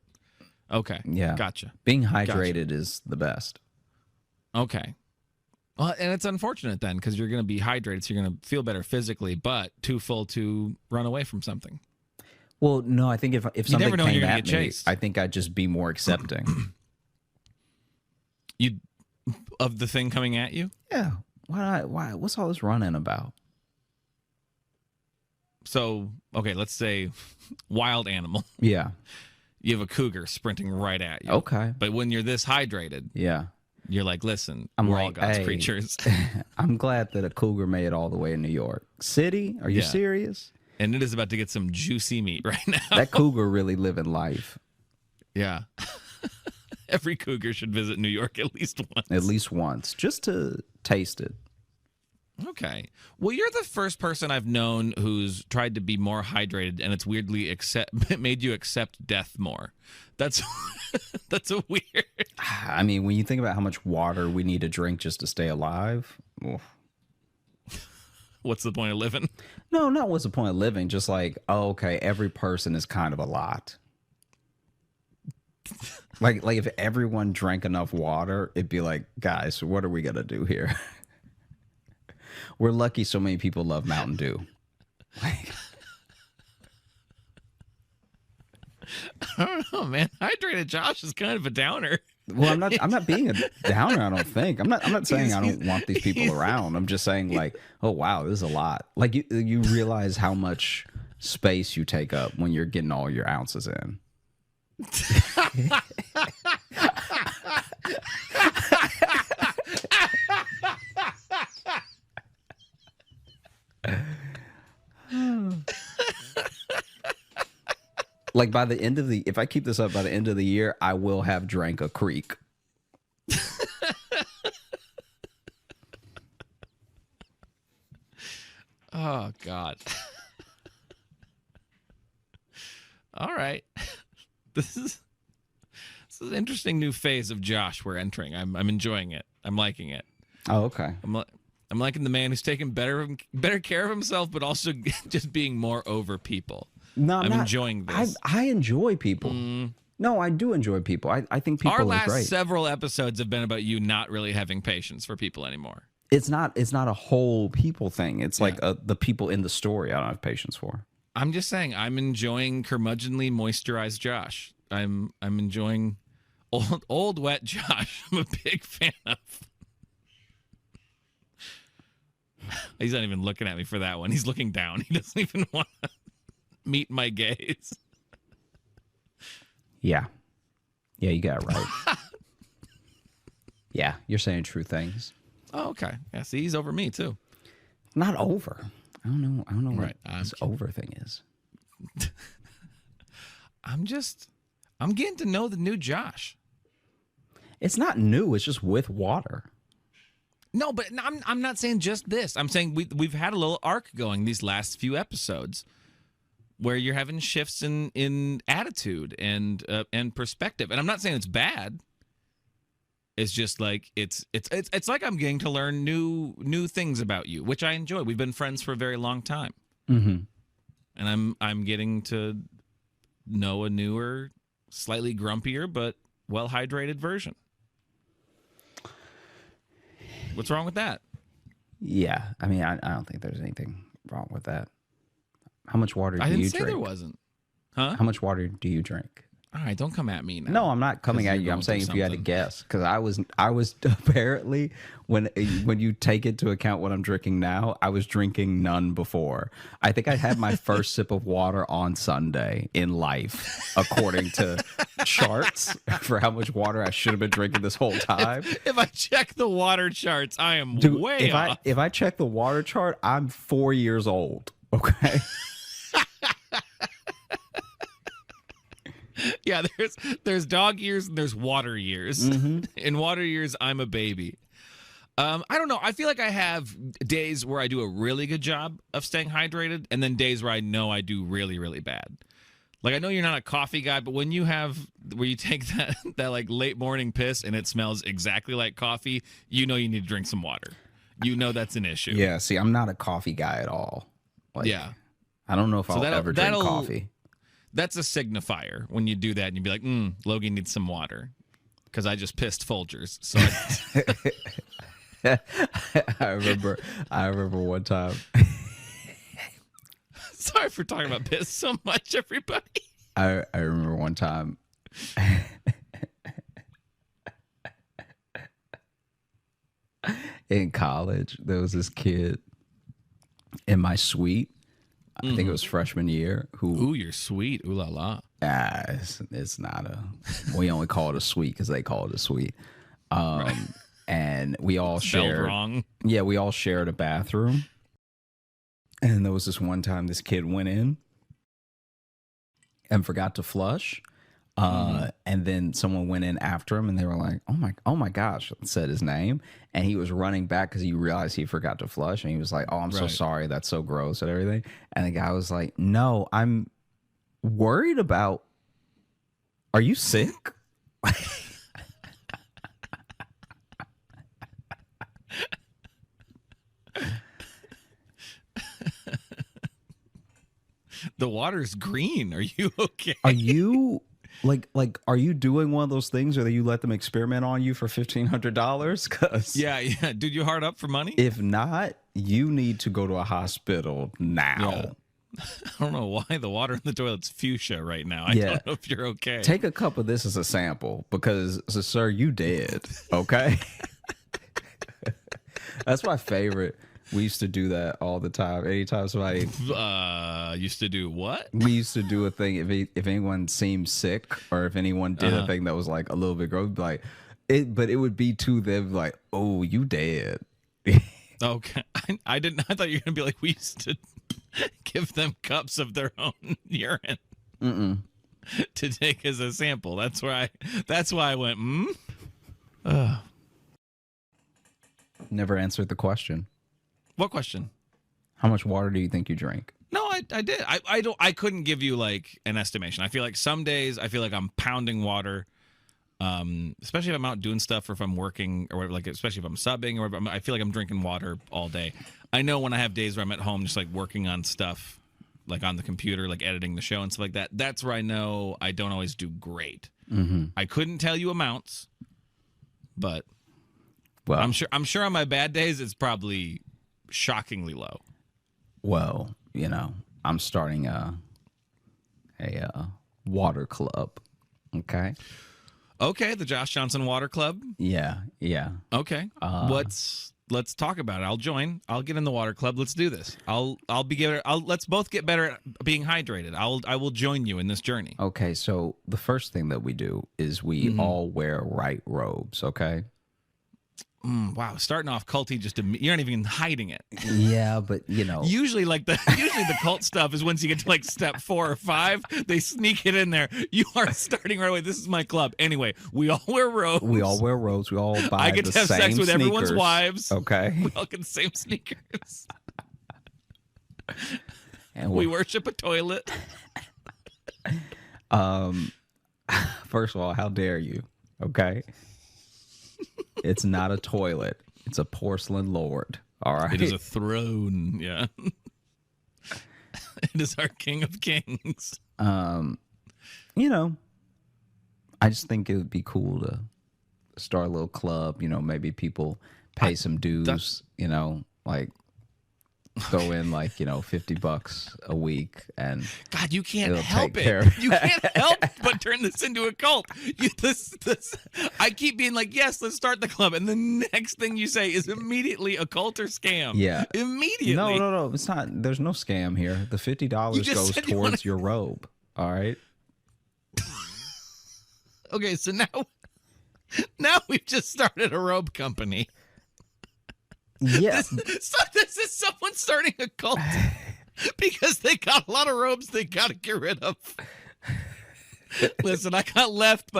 Okay. Yeah. Gotcha. Being hydrated is the best. Okay. Well, and it's unfortunate then because you're going to be hydrated, so you're going to feel better physically, but too full to run away from something. Well, no, I think if something never know when came you're gonna at get me, chased. I think I'd just be more accepting. You of the thing coming at you? Yeah. Why? What's all this running about? So, okay, let's say wild animal. Yeah. You have a cougar sprinting right at you. Okay. But when you're this hydrated, Yeah. you're like, listen, I'm we're all like, God's hey. creatures. I'm glad that a cougar made it all the way in New York City. Are you Yeah. serious? And it is about to get some juicy meat right now. That cougar really living life. Yeah. Every cougar should visit New York at least once. At least once, just to taste it. Okay. Well, you're the first person I've known who's tried to be more hydrated, and it's weirdly made you accept death more. That's that's a weird. I mean, when you think about how much water we need to drink just to stay alive. Oof. What's the point of living? No, not what's the point of living. Just like, oh, okay, every person is kind of a lot. Like if everyone drank enough water, it'd be like, guys, what are we gonna do here? We're lucky so many people love Mountain Dew. Like, I don't know, man. Hydrated Josh is kind of a downer. well, I'm not being a downer, I don't think. I'm not saying I don't want these people around. I'm just saying like, oh wow, this is a lot. Like you realize how much space you take up when you're getting all your ounces in. Like by the end of if I keep this up by the end of the year, I will have drank a creek. God. All right. This is an interesting new phase of Josh we're entering. I'm enjoying it. I'm liking it. Oh, okay. I'm liking the man who's taking better care of himself, but also just being more over people. No, I'm enjoying this. I enjoy people. No, I do enjoy people. I think people Our are last great. several episodes have been about you not really having patience for people anymore. It's not a whole people thing. It's like the people in the story I don't have patience for. I'm just saying, I'm enjoying curmudgeonly moisturized Josh. I'm enjoying old wet Josh. I'm a big fan of. He's not even looking at me for that one. He's looking down. He doesn't even want to meet my gaze. Yeah. Yeah, you got it right. Yeah, you're saying true things. Oh, okay. Yeah, see, he's over me too. Not over. I don't know what Right, this over thing is. I'm getting to know the new Josh. It's not new. It's just with water. No, but I'm not saying just this. I'm saying we've had a little arc going these last few episodes where you're having shifts in attitude and perspective. And I'm not saying it's bad. It's just like it's like I'm getting to learn new things about you, which I enjoy. We've been friends for a very long time. Mm-hmm. And I'm getting to know a newer, slightly grumpier but well-hydrated version. What's wrong with that? Yeah, I mean, I don't think there's anything wrong with that. How much water do you drink? I didn't say there wasn't. Huh? How much water do you drink? All right, don't come at me now. No, I'm not coming at you. I'm saying if you had to guess, because I was apparently when you take into account what I'm drinking now, I was drinking none before. I think I had my first sip of water on Sunday in life, according to charts for how much water I should have been drinking this whole time. If I check the water charts, I am way off. If I check the water chart, I'm 4 years old. Okay. Yeah, there's dog years and there's water years. Mm-hmm. In water years, I'm a baby. I don't know. I feel like I have days where I do a really good job of staying hydrated, and then days where I know I do really, really bad. Like, I know you're not a coffee guy, but when you take that like late morning piss and it smells exactly like coffee, you know you need to drink some water. You know that's an issue. Yeah. See, I'm not a coffee guy at all. Like, Yeah. I don't know if I'll ever drink coffee. That's a signifier when you do that and you'd be like, Logie needs some water. Because I just pissed Folgers. So I remember one time. Sorry for talking about piss so much, everybody. I remember one time. In college, there was this kid in my suite. I think it was freshman year. Ooh, you're sweet. Ooh la la. It's not a. We only call it a suite because they call it a suite. And we all shared. Wrong. Yeah, we all shared a bathroom. And there was this one time this kid went in and forgot to flush. And then someone went in after him and they were like, oh my gosh, said his name. And he was running back because he realized he forgot to flush. And he was like, oh, I'm so sorry. That's so gross and everything. And the guy was like, no, I'm worried about, are you sick? The water's green. Are you okay? Are you are you doing one of those things where you let them experiment on you for $1,500? Cause yeah. Dude, you hard up for money? If not, you need to go to a hospital now. Yeah. I don't know why the water in the toilet's fuchsia right now. I don't know if you're okay. Take a cup of this as a sample because, sir, you dead. Okay. That's my favorite. We used to do that all the time. Anytime somebody used to do what? We used to do a thing if anyone seemed sick or if anyone did a thing that was like a little bit gross, like but it would be to them like, oh, you dead. Okay, I didn't. I thought you were gonna be like, we used to give them cups of their own urine to take as a sample. That's why I went. Never answered the question. What question? How much water do you think you drink? No, I did. I couldn't give you like an estimation. I feel like some days I feel like I'm pounding water. Especially if I'm out doing stuff or if I'm working or whatever, like especially if I'm subbing or I feel like I'm drinking water all day. I know when I have days where I'm at home just like working on stuff like on the computer, like editing the show and stuff like that. That's where I know I don't always do great. I couldn't tell you amounts, but Well, I'm sure on my bad days it's probably shockingly low. Well, you know, I'm starting a water club. Okay. Okay, the Josh Johnson Water Club. Yeah. Okay, let's talk about it. I'll join. I'll get in the water club. Let's do this. Let's both get better at being hydrated. I will join you in this journey. Okay. So the first thing that we do is we all wear white robes. Okay. Wow, starting off culty, you're not even hiding it. Yeah, but you know, Usually the cult stuff is once you get to like step 4 or 5, they sneak it in there. You are starting right away. This is my club. Anyway, we all wear robes. we all wear robes. We all buy I get the to have same sex with everyone's sneakers. wives. Okay. We all get the same sneakers. And We worship a toilet. First of all, how dare you? Okay. It's not a toilet. It's a porcelain lord. All right. It is a throne. Yeah. It is our King of Kings. You know, I just think it would be cool to start a little club. You know, maybe people pay some dues, you know, like throw in like, you know, $50 a week and God, you can't it'll help take care it. of You can't help but turn this into a cult. I keep being like, yes, let's start the club. And the next thing you say is immediately a cult or scam. Yeah. Immediately. No. It's not. There's no scam here. The $50 just goes said you towards your robe. All right. Okay, so now we've just started a robe company. Yeah. So this is someone starting a cult because they got a lot of robes they got to get rid of. Listen, I got left.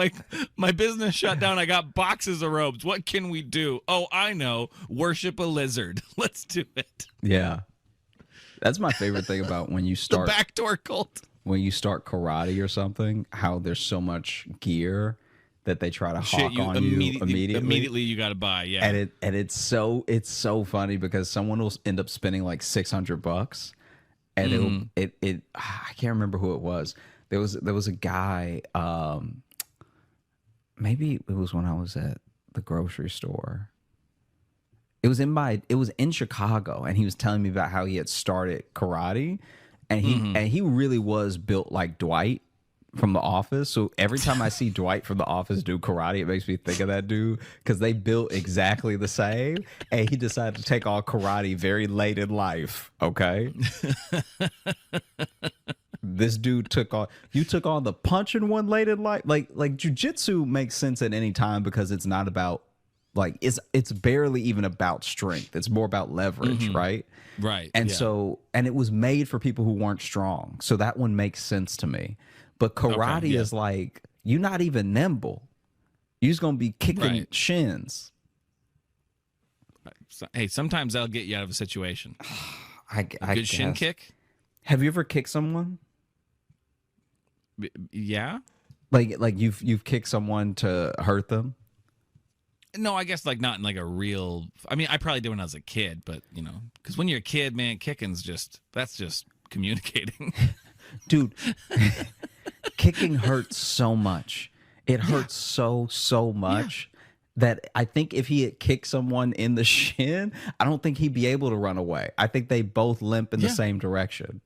My business shut down. I got boxes of robes. What can we do? Oh, I know. Worship a lizard. Let's do it. Yeah. That's my favorite thing about when you The start backdoor cult. when you start karate or something, how there's so much gear that they try to hawk on you immediately. Immediately you got to buy. Yeah. And it's so funny because someone will end up spending like $600 and I can't remember who it was. There was a guy, maybe it was when I was at the grocery store. It was in Chicago, and he was telling me about how he had started karate, and he really was built like Dwight from The Office. So every time I see Dwight from The Office do karate, it makes me think of that dude because they built exactly the same. And he decided to take on karate very late in life. Okay. This dude took on the punching one late in life. Like jujitsu makes sense at any time because it's not about like it's barely even about strength. It's more about leverage, right? Right. And yeah. so it was made for people who weren't strong. So that one makes sense to me. But karate is like you're not even nimble. You're just gonna be kicking shins. Hey, sometimes that'll get you out of a situation. I Good shin guess. kick. Have you ever kicked someone? Yeah. Like you've kicked someone to hurt them? No, I guess like not in like a real. I mean, I probably did when I was a kid, but you know, because when you're a kid, man, kicking's that's just communicating. Dude, kicking hurts so much. It hurts so much that I think if he had kicked someone in the shin, I don't think he'd be able to run away. I think they both limp in the same direction.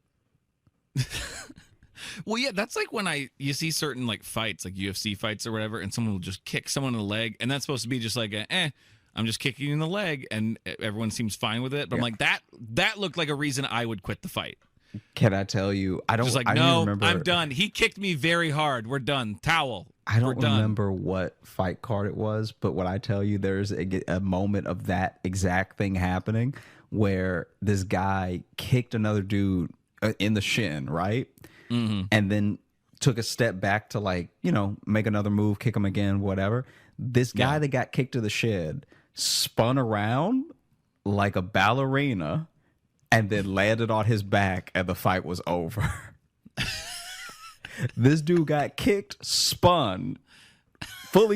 Well, yeah, that's like when you see certain like fights, like UFC fights or whatever, and someone will just kick someone in the leg, and that's supposed to be just like I'm just kicking you in the leg, and everyone seems fine with it. But I'm like that looked like a reason I would quit the fight. Can I tell you? I don't. Just like I no, don't remember, I'm done. He kicked me very hard. We're done. Towel. I don't We're done. remember what fight card it was, but when I tell you there's a moment of that exact thing happening where this guy kicked another dude in the shin, right? Mm-hmm. And then took a step back to like, you know, make another move, kick him again, whatever. This guy that got kicked to the shin spun around like a ballerina and then landed on his back, and the fight was over. This dude got kicked, fully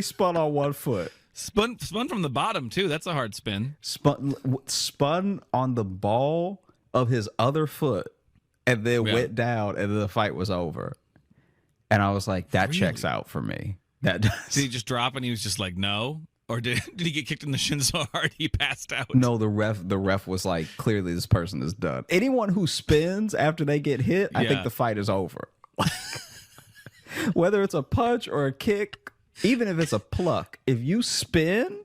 spun on one foot. Spun from the bottom too. That's a hard spin. Spun on the ball of his other foot, and then went down, and then the fight was over. And I was like, that checks out for me. That does. Did he just drop and he was just like, no? Or did he get kicked in the shin so hard he passed out? No, the ref was like, clearly this person is done. Anyone who spins after they get hit, I think the fight is over. Whether it's a punch or a kick, even if it's a pluck, if you spin,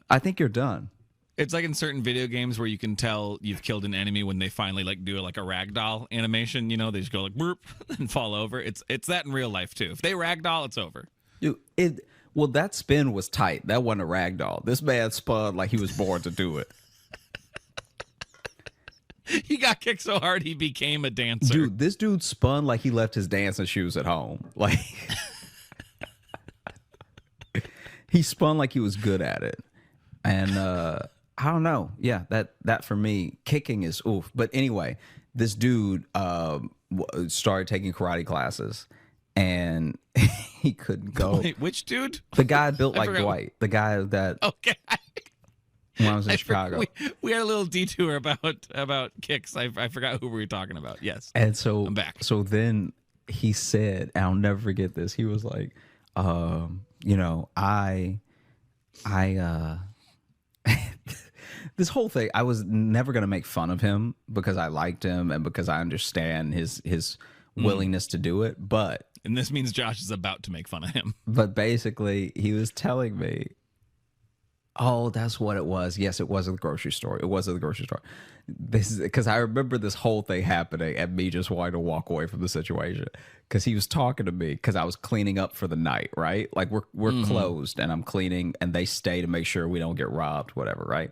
I think you're done. It's like in certain video games where you can tell you've killed an enemy when they finally like do like a ragdoll animation. You know, they just go like burp and fall over. It's that in real life too. If they ragdoll, it's over. Dude, well, that spin was tight. That wasn't a ragdoll. This man spun like he was born to do it. He got kicked so hard he became a dancer. Dude, this dude spun like he left his dancing shoes at home. Like he spun like he was good at it. And I don't know. Yeah, that for me, kicking is oof. But anyway, this dude started taking karate classes, and he couldn't go. Wait, which dude? The guy built like Dwight. The guy that okay. When I was in Chicago. We had a little detour about kicks. I forgot who we were talking about. Yes. And so I'm back. So then he said, and I'll never forget this. He was like, this whole thing, I was never going to make fun of him because I liked him and because I understand his willingness to do it. And this means Josh is about to make fun of him. But basically, he was telling me, oh, that's what it was. Yes, it was at the grocery store. It was at the grocery store. This is because I remember this whole thing happening and me just wanting to walk away from the situation because he was talking to me because I was cleaning up for the night, right? Like we're closed and I'm cleaning and they stay to make sure we don't get robbed, whatever, right?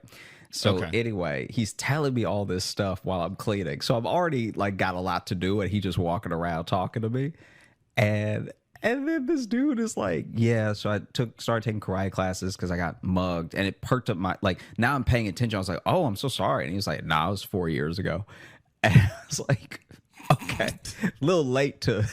So anyway, he's telling me all this stuff while I'm cleaning. So I've already like got a lot to do and he just walking around talking to me. And then this dude is like, yeah, so I started taking karate classes because I got mugged and it perked up my, like, now I'm paying attention. I was like, oh, I'm so sorry. And he was like, nah, it was 4 years ago. And I was like, okay, a little late to.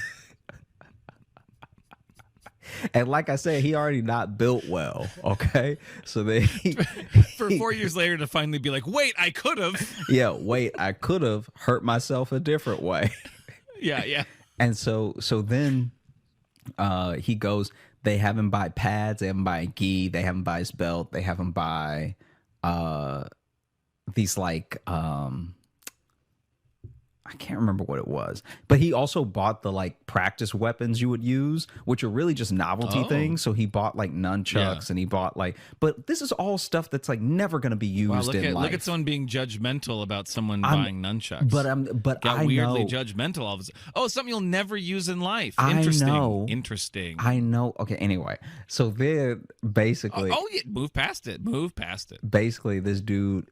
And like I said, he already not built well, okay? So they for 4 years later to finally be like, wait, I could have. Yeah, wait, I could have hurt myself a different way. Yeah. And so then he goes, they have him buy pads, they have him buy gi, they have him buy his belt, they have him buy these like I can't remember what it was, but he also bought the like practice weapons you would use, which are really just novelty things. So he bought like nunchucks and he bought like, but this is all stuff that's like never going to be used in life. Look at someone being judgmental about someone buying nunchucks. But got I weirdly know, judgmental all of a sudden. Oh, something you'll never use in life. Interesting. I know. Okay. Anyway, so then basically, move past it. Basically, this dude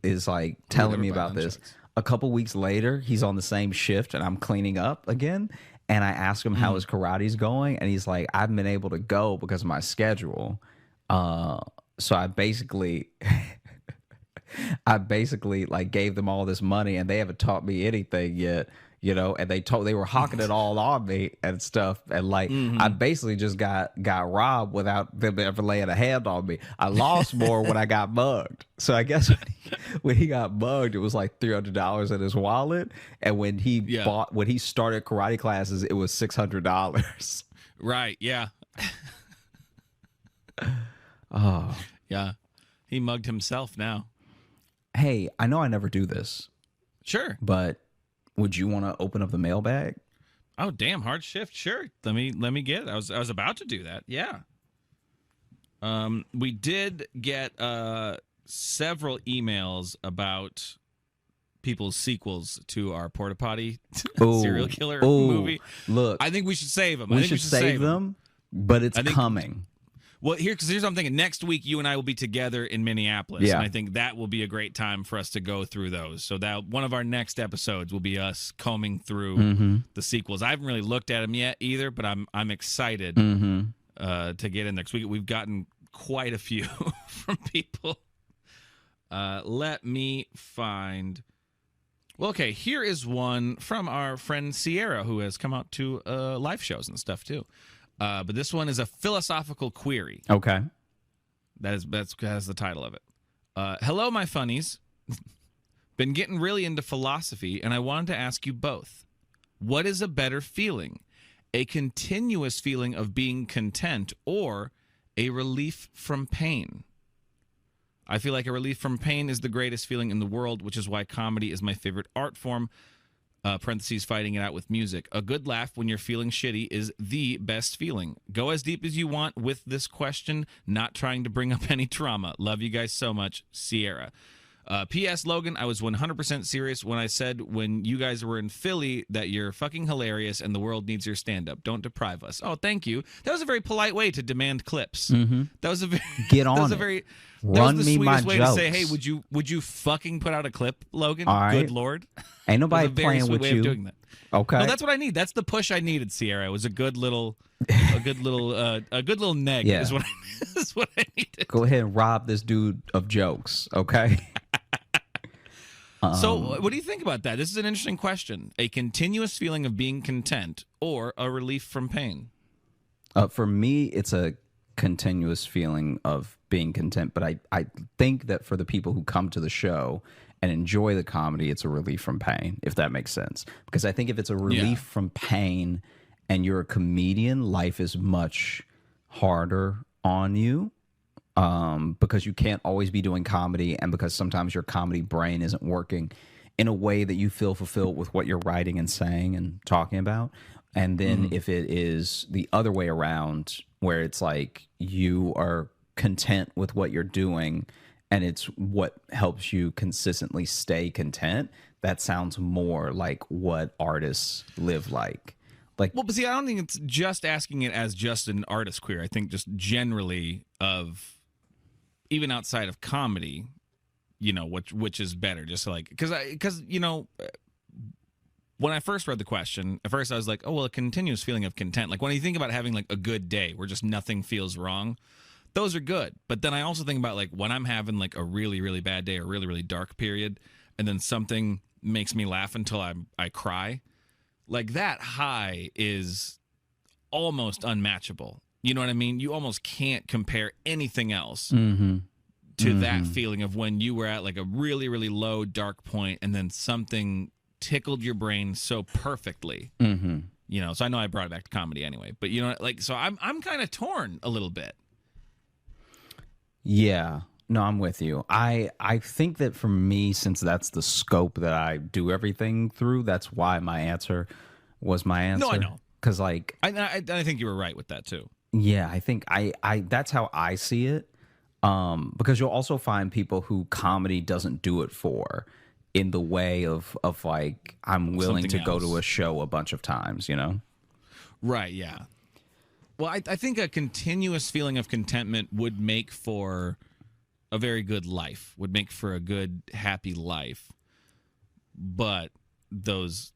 is like telling me about this. A couple weeks later, he's on the same shift and I'm cleaning up again. And I ask him how his karate's going. And he's like, I haven't been able to go because of my schedule. So I basically like gave them all this money and they haven't taught me anything yet. You know, and they were hawking it all on me and stuff, and like I basically just got robbed without them ever laying a hand on me. I lost more when I got mugged. So I guess when he got mugged, it was like $300 in his wallet, and when he started karate classes, it was $600. Right? Yeah. Oh yeah, he mugged himself now. Hey, I know I never do this. Sure, but. Would you want to open up the mailbag? Oh, damn, hard shift. Sure. Let me get it. I was about to do that. Yeah. We did get several emails about people's sequels to our Porta Potty serial killer movie. Look, I think we should save them. We should save them, but it's coming. Well, here's what I'm thinking. Next week, you and I will be together in Minneapolis, and I think that will be a great time for us to go through those. So that one of our next episodes will be us combing through the sequels. I haven't really looked at them yet either, but I'm excited to get in there because we've gotten quite a few from people. Let me find Well, okay, here is one from our friend Sierra, who has come out to live shows and stuff too. But this one is a philosophical query. Okay. That's the title of it. Hello, my funnies. Been getting really into philosophy, and I wanted to ask you both. What is a better feeling? A continuous feeling of being content or a relief from pain? I feel like a relief from pain is the greatest feeling in the world, which is why comedy is my favorite art form. Parentheses, fighting it out with music. A good laugh when you're feeling shitty is the best feeling. Go as deep as you want with this question, not trying to bring up any trauma. Love you guys so much, Sierra. P.S. Logan, I was 100% serious when I said when you guys were in Philly that you're fucking hilarious and the world needs your stand-up. Don't deprive us. Oh, thank you. That was a very polite way to demand clips. Mm-hmm. That was a very Get on that was it. a very Run that was the me my sweetest way to say, jokes. hey, would you fucking put out a clip, Logan? All right. Good Lord. Ain't That was nobody a very playing sweet with way you. of doing that. Okay. No, that's what I need. That's the push I needed, Sierra. It was a good little neg. Yeah. Is what I needed. Go ahead and rob this dude of jokes, okay? So, what do you think about that? This is an interesting question. A continuous feeling of being content or a relief from pain? For me, it's a continuous feeling of being content, but I think that for the people who come to the show and enjoy the comedy, it's a relief from pain, if that makes sense. Because I think if it's a relief from pain and you're a comedian, life is much harder on you. Because you can't always be doing comedy, and because sometimes your comedy brain isn't working in a way that you feel fulfilled with what you're writing and saying and talking about. And then if it is the other way around, where it's like you are content with what you're doing and it's what helps you consistently stay content, that sounds more like what artists live like. Well, but see, I don't think it's just asking it as just an artist queer. I think just generally of even outside of comedy, you know, which is better, just like because you know, when I first read the question, at first I was like, oh well, a continuous feeling of content. Like when you think about having like a good day where just nothing feels wrong, those are good. But then I also think about like when I'm having like a really really bad day or really really dark period, and then something makes me laugh until I cry, like that high is almost unmatchable. You know what I mean? You almost can't compare anything else to that feeling of when you were at like a really, really low, dark point and then something tickled your brain so perfectly. You know, so I know I brought it back to comedy anyway, but you know, like, so I'm kind of torn a little bit. Yeah. No, I'm with you. I think that for me, since that's the scope that I do everything through, that's why my answer was my answer. No, I know. Because like I think you were right with that too. yeah, I think I that's how I see it. Because you'll also find people who comedy doesn't do it for, in the way of like I'm willing Something to go else. to a show a bunch of times, you know? Right, yeah. Well, I think a continuous feeling of contentment would make for a very good life, would make for a good, happy life. But those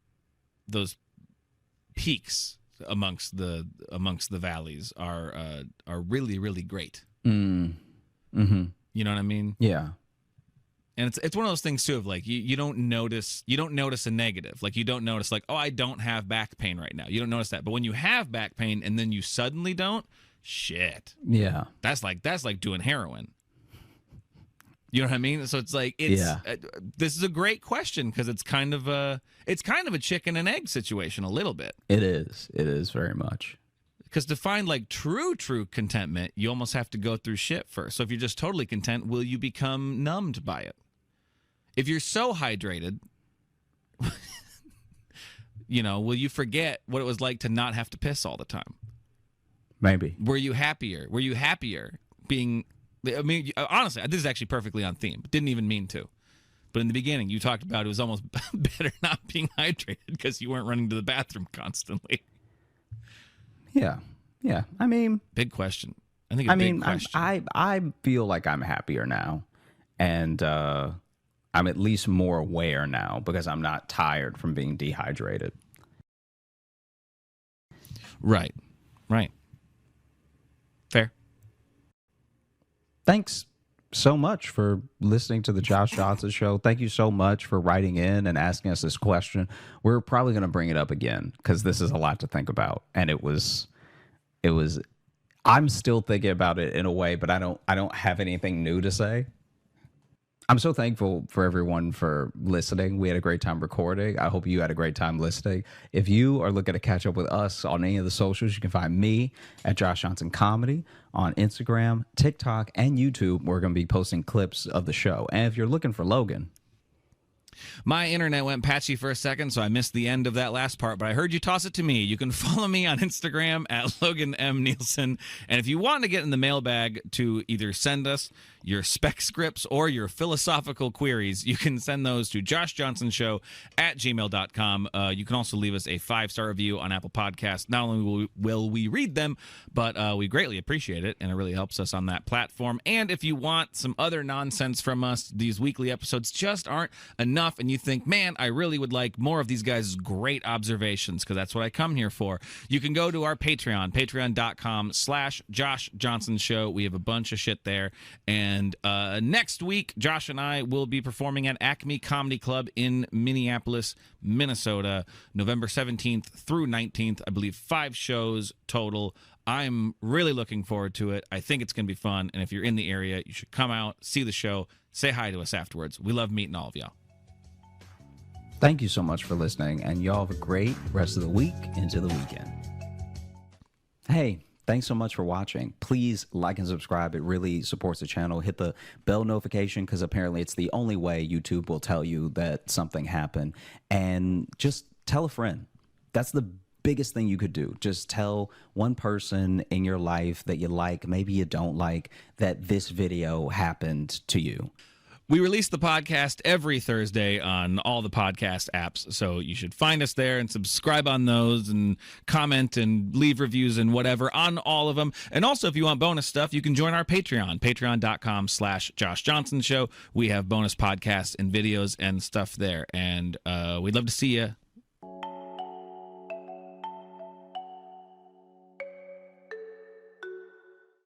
peaks amongst the valleys are really, really great. You know what I mean? Yeah. And it's one of those things too of like you don't notice a negative. Like you don't notice like, oh, I don't have back pain right now. You don't notice that. But when you have back pain and then you suddenly don't, shit. Yeah. That's like doing heroin. You know what I mean? So it's like this is a great question because it's kind of a chicken and egg situation a little bit. It is. It is very much. Because to find like true contentment, you almost have to go through shit first. So if you're just totally content, will you become numbed by it? If you're so hydrated, you know, will you forget what it was like to not have to piss all the time? Maybe. Were you happier? Were you happier being? I mean, honestly, this is actually perfectly on theme. Didn't even mean to. But in the beginning, you talked about it was almost better not being hydrated because you weren't running to the bathroom constantly. Yeah. Yeah. I mean, big question. I think. Big question. I feel like I'm happier now, and I'm at least more aware now because I'm not tired from being dehydrated. Right. Fair. Thanks so much for listening to the Josh Johnson Show. Thank you so much for writing in and asking us this question. We're probably going to bring it up again because this is a lot to think about, and it was. I'm still thinking about it in a way, but I don't have anything new to say. I'm so thankful for everyone for listening. We had a great time recording. I hope you had a great time listening. If you are looking to catch up with us on any of the socials, you can find me at Josh Johnson Comedy on Instagram, TikTok, and YouTube. We're going to be posting clips of the show. And if you're looking for Logan, my internet went patchy for a second, so I missed the end of that last part, but I heard you toss it to me. You can follow me on Instagram at Logan M. Nielsen. And if you want to get in the mailbag to either send us your spec scripts or your philosophical queries, you can send those to joshjohnsonshow@gmail.com. You can also leave us a 5-star review on Apple Podcasts. Not only will we read them, but we greatly appreciate it, and it really helps us on that platform. And if you want some other nonsense from us, these weekly episodes just aren't enough, and you think, man, I really would like more of these guys' great observations, because that's what I come here for. You can go to our Patreon, patreon.com/Josh Johnson Show. We have a bunch of shit there. And next week, Josh and I will be performing at Acme Comedy Club in Minneapolis, Minnesota, November 17th through 19th. I believe 5 shows total. I'm really looking forward to it. I think it's going to be fun. And if you're in the area, you should come out, see the show, say hi to us afterwards. We love meeting all of y'all. thank you so much for listening, and y'all have a great rest of the week into the weekend. Hey, thanks so much for watching. Please like and subscribe. It really supports the channel. Hit the bell notification because apparently it's the only way YouTube will tell you that something happened. And just tell a friend. That's the biggest thing you could do. Just tell one person in your life that you like, maybe you don't like, that this video happened to you. We release the podcast every Thursday on all the podcast apps, so you should find us there and subscribe on those and comment and leave reviews and whatever on all of them. And also, if you want bonus stuff, you can join our Patreon, patreon.com/Josh Johnson Show. We have bonus podcasts and videos and stuff there, and we'd love to see you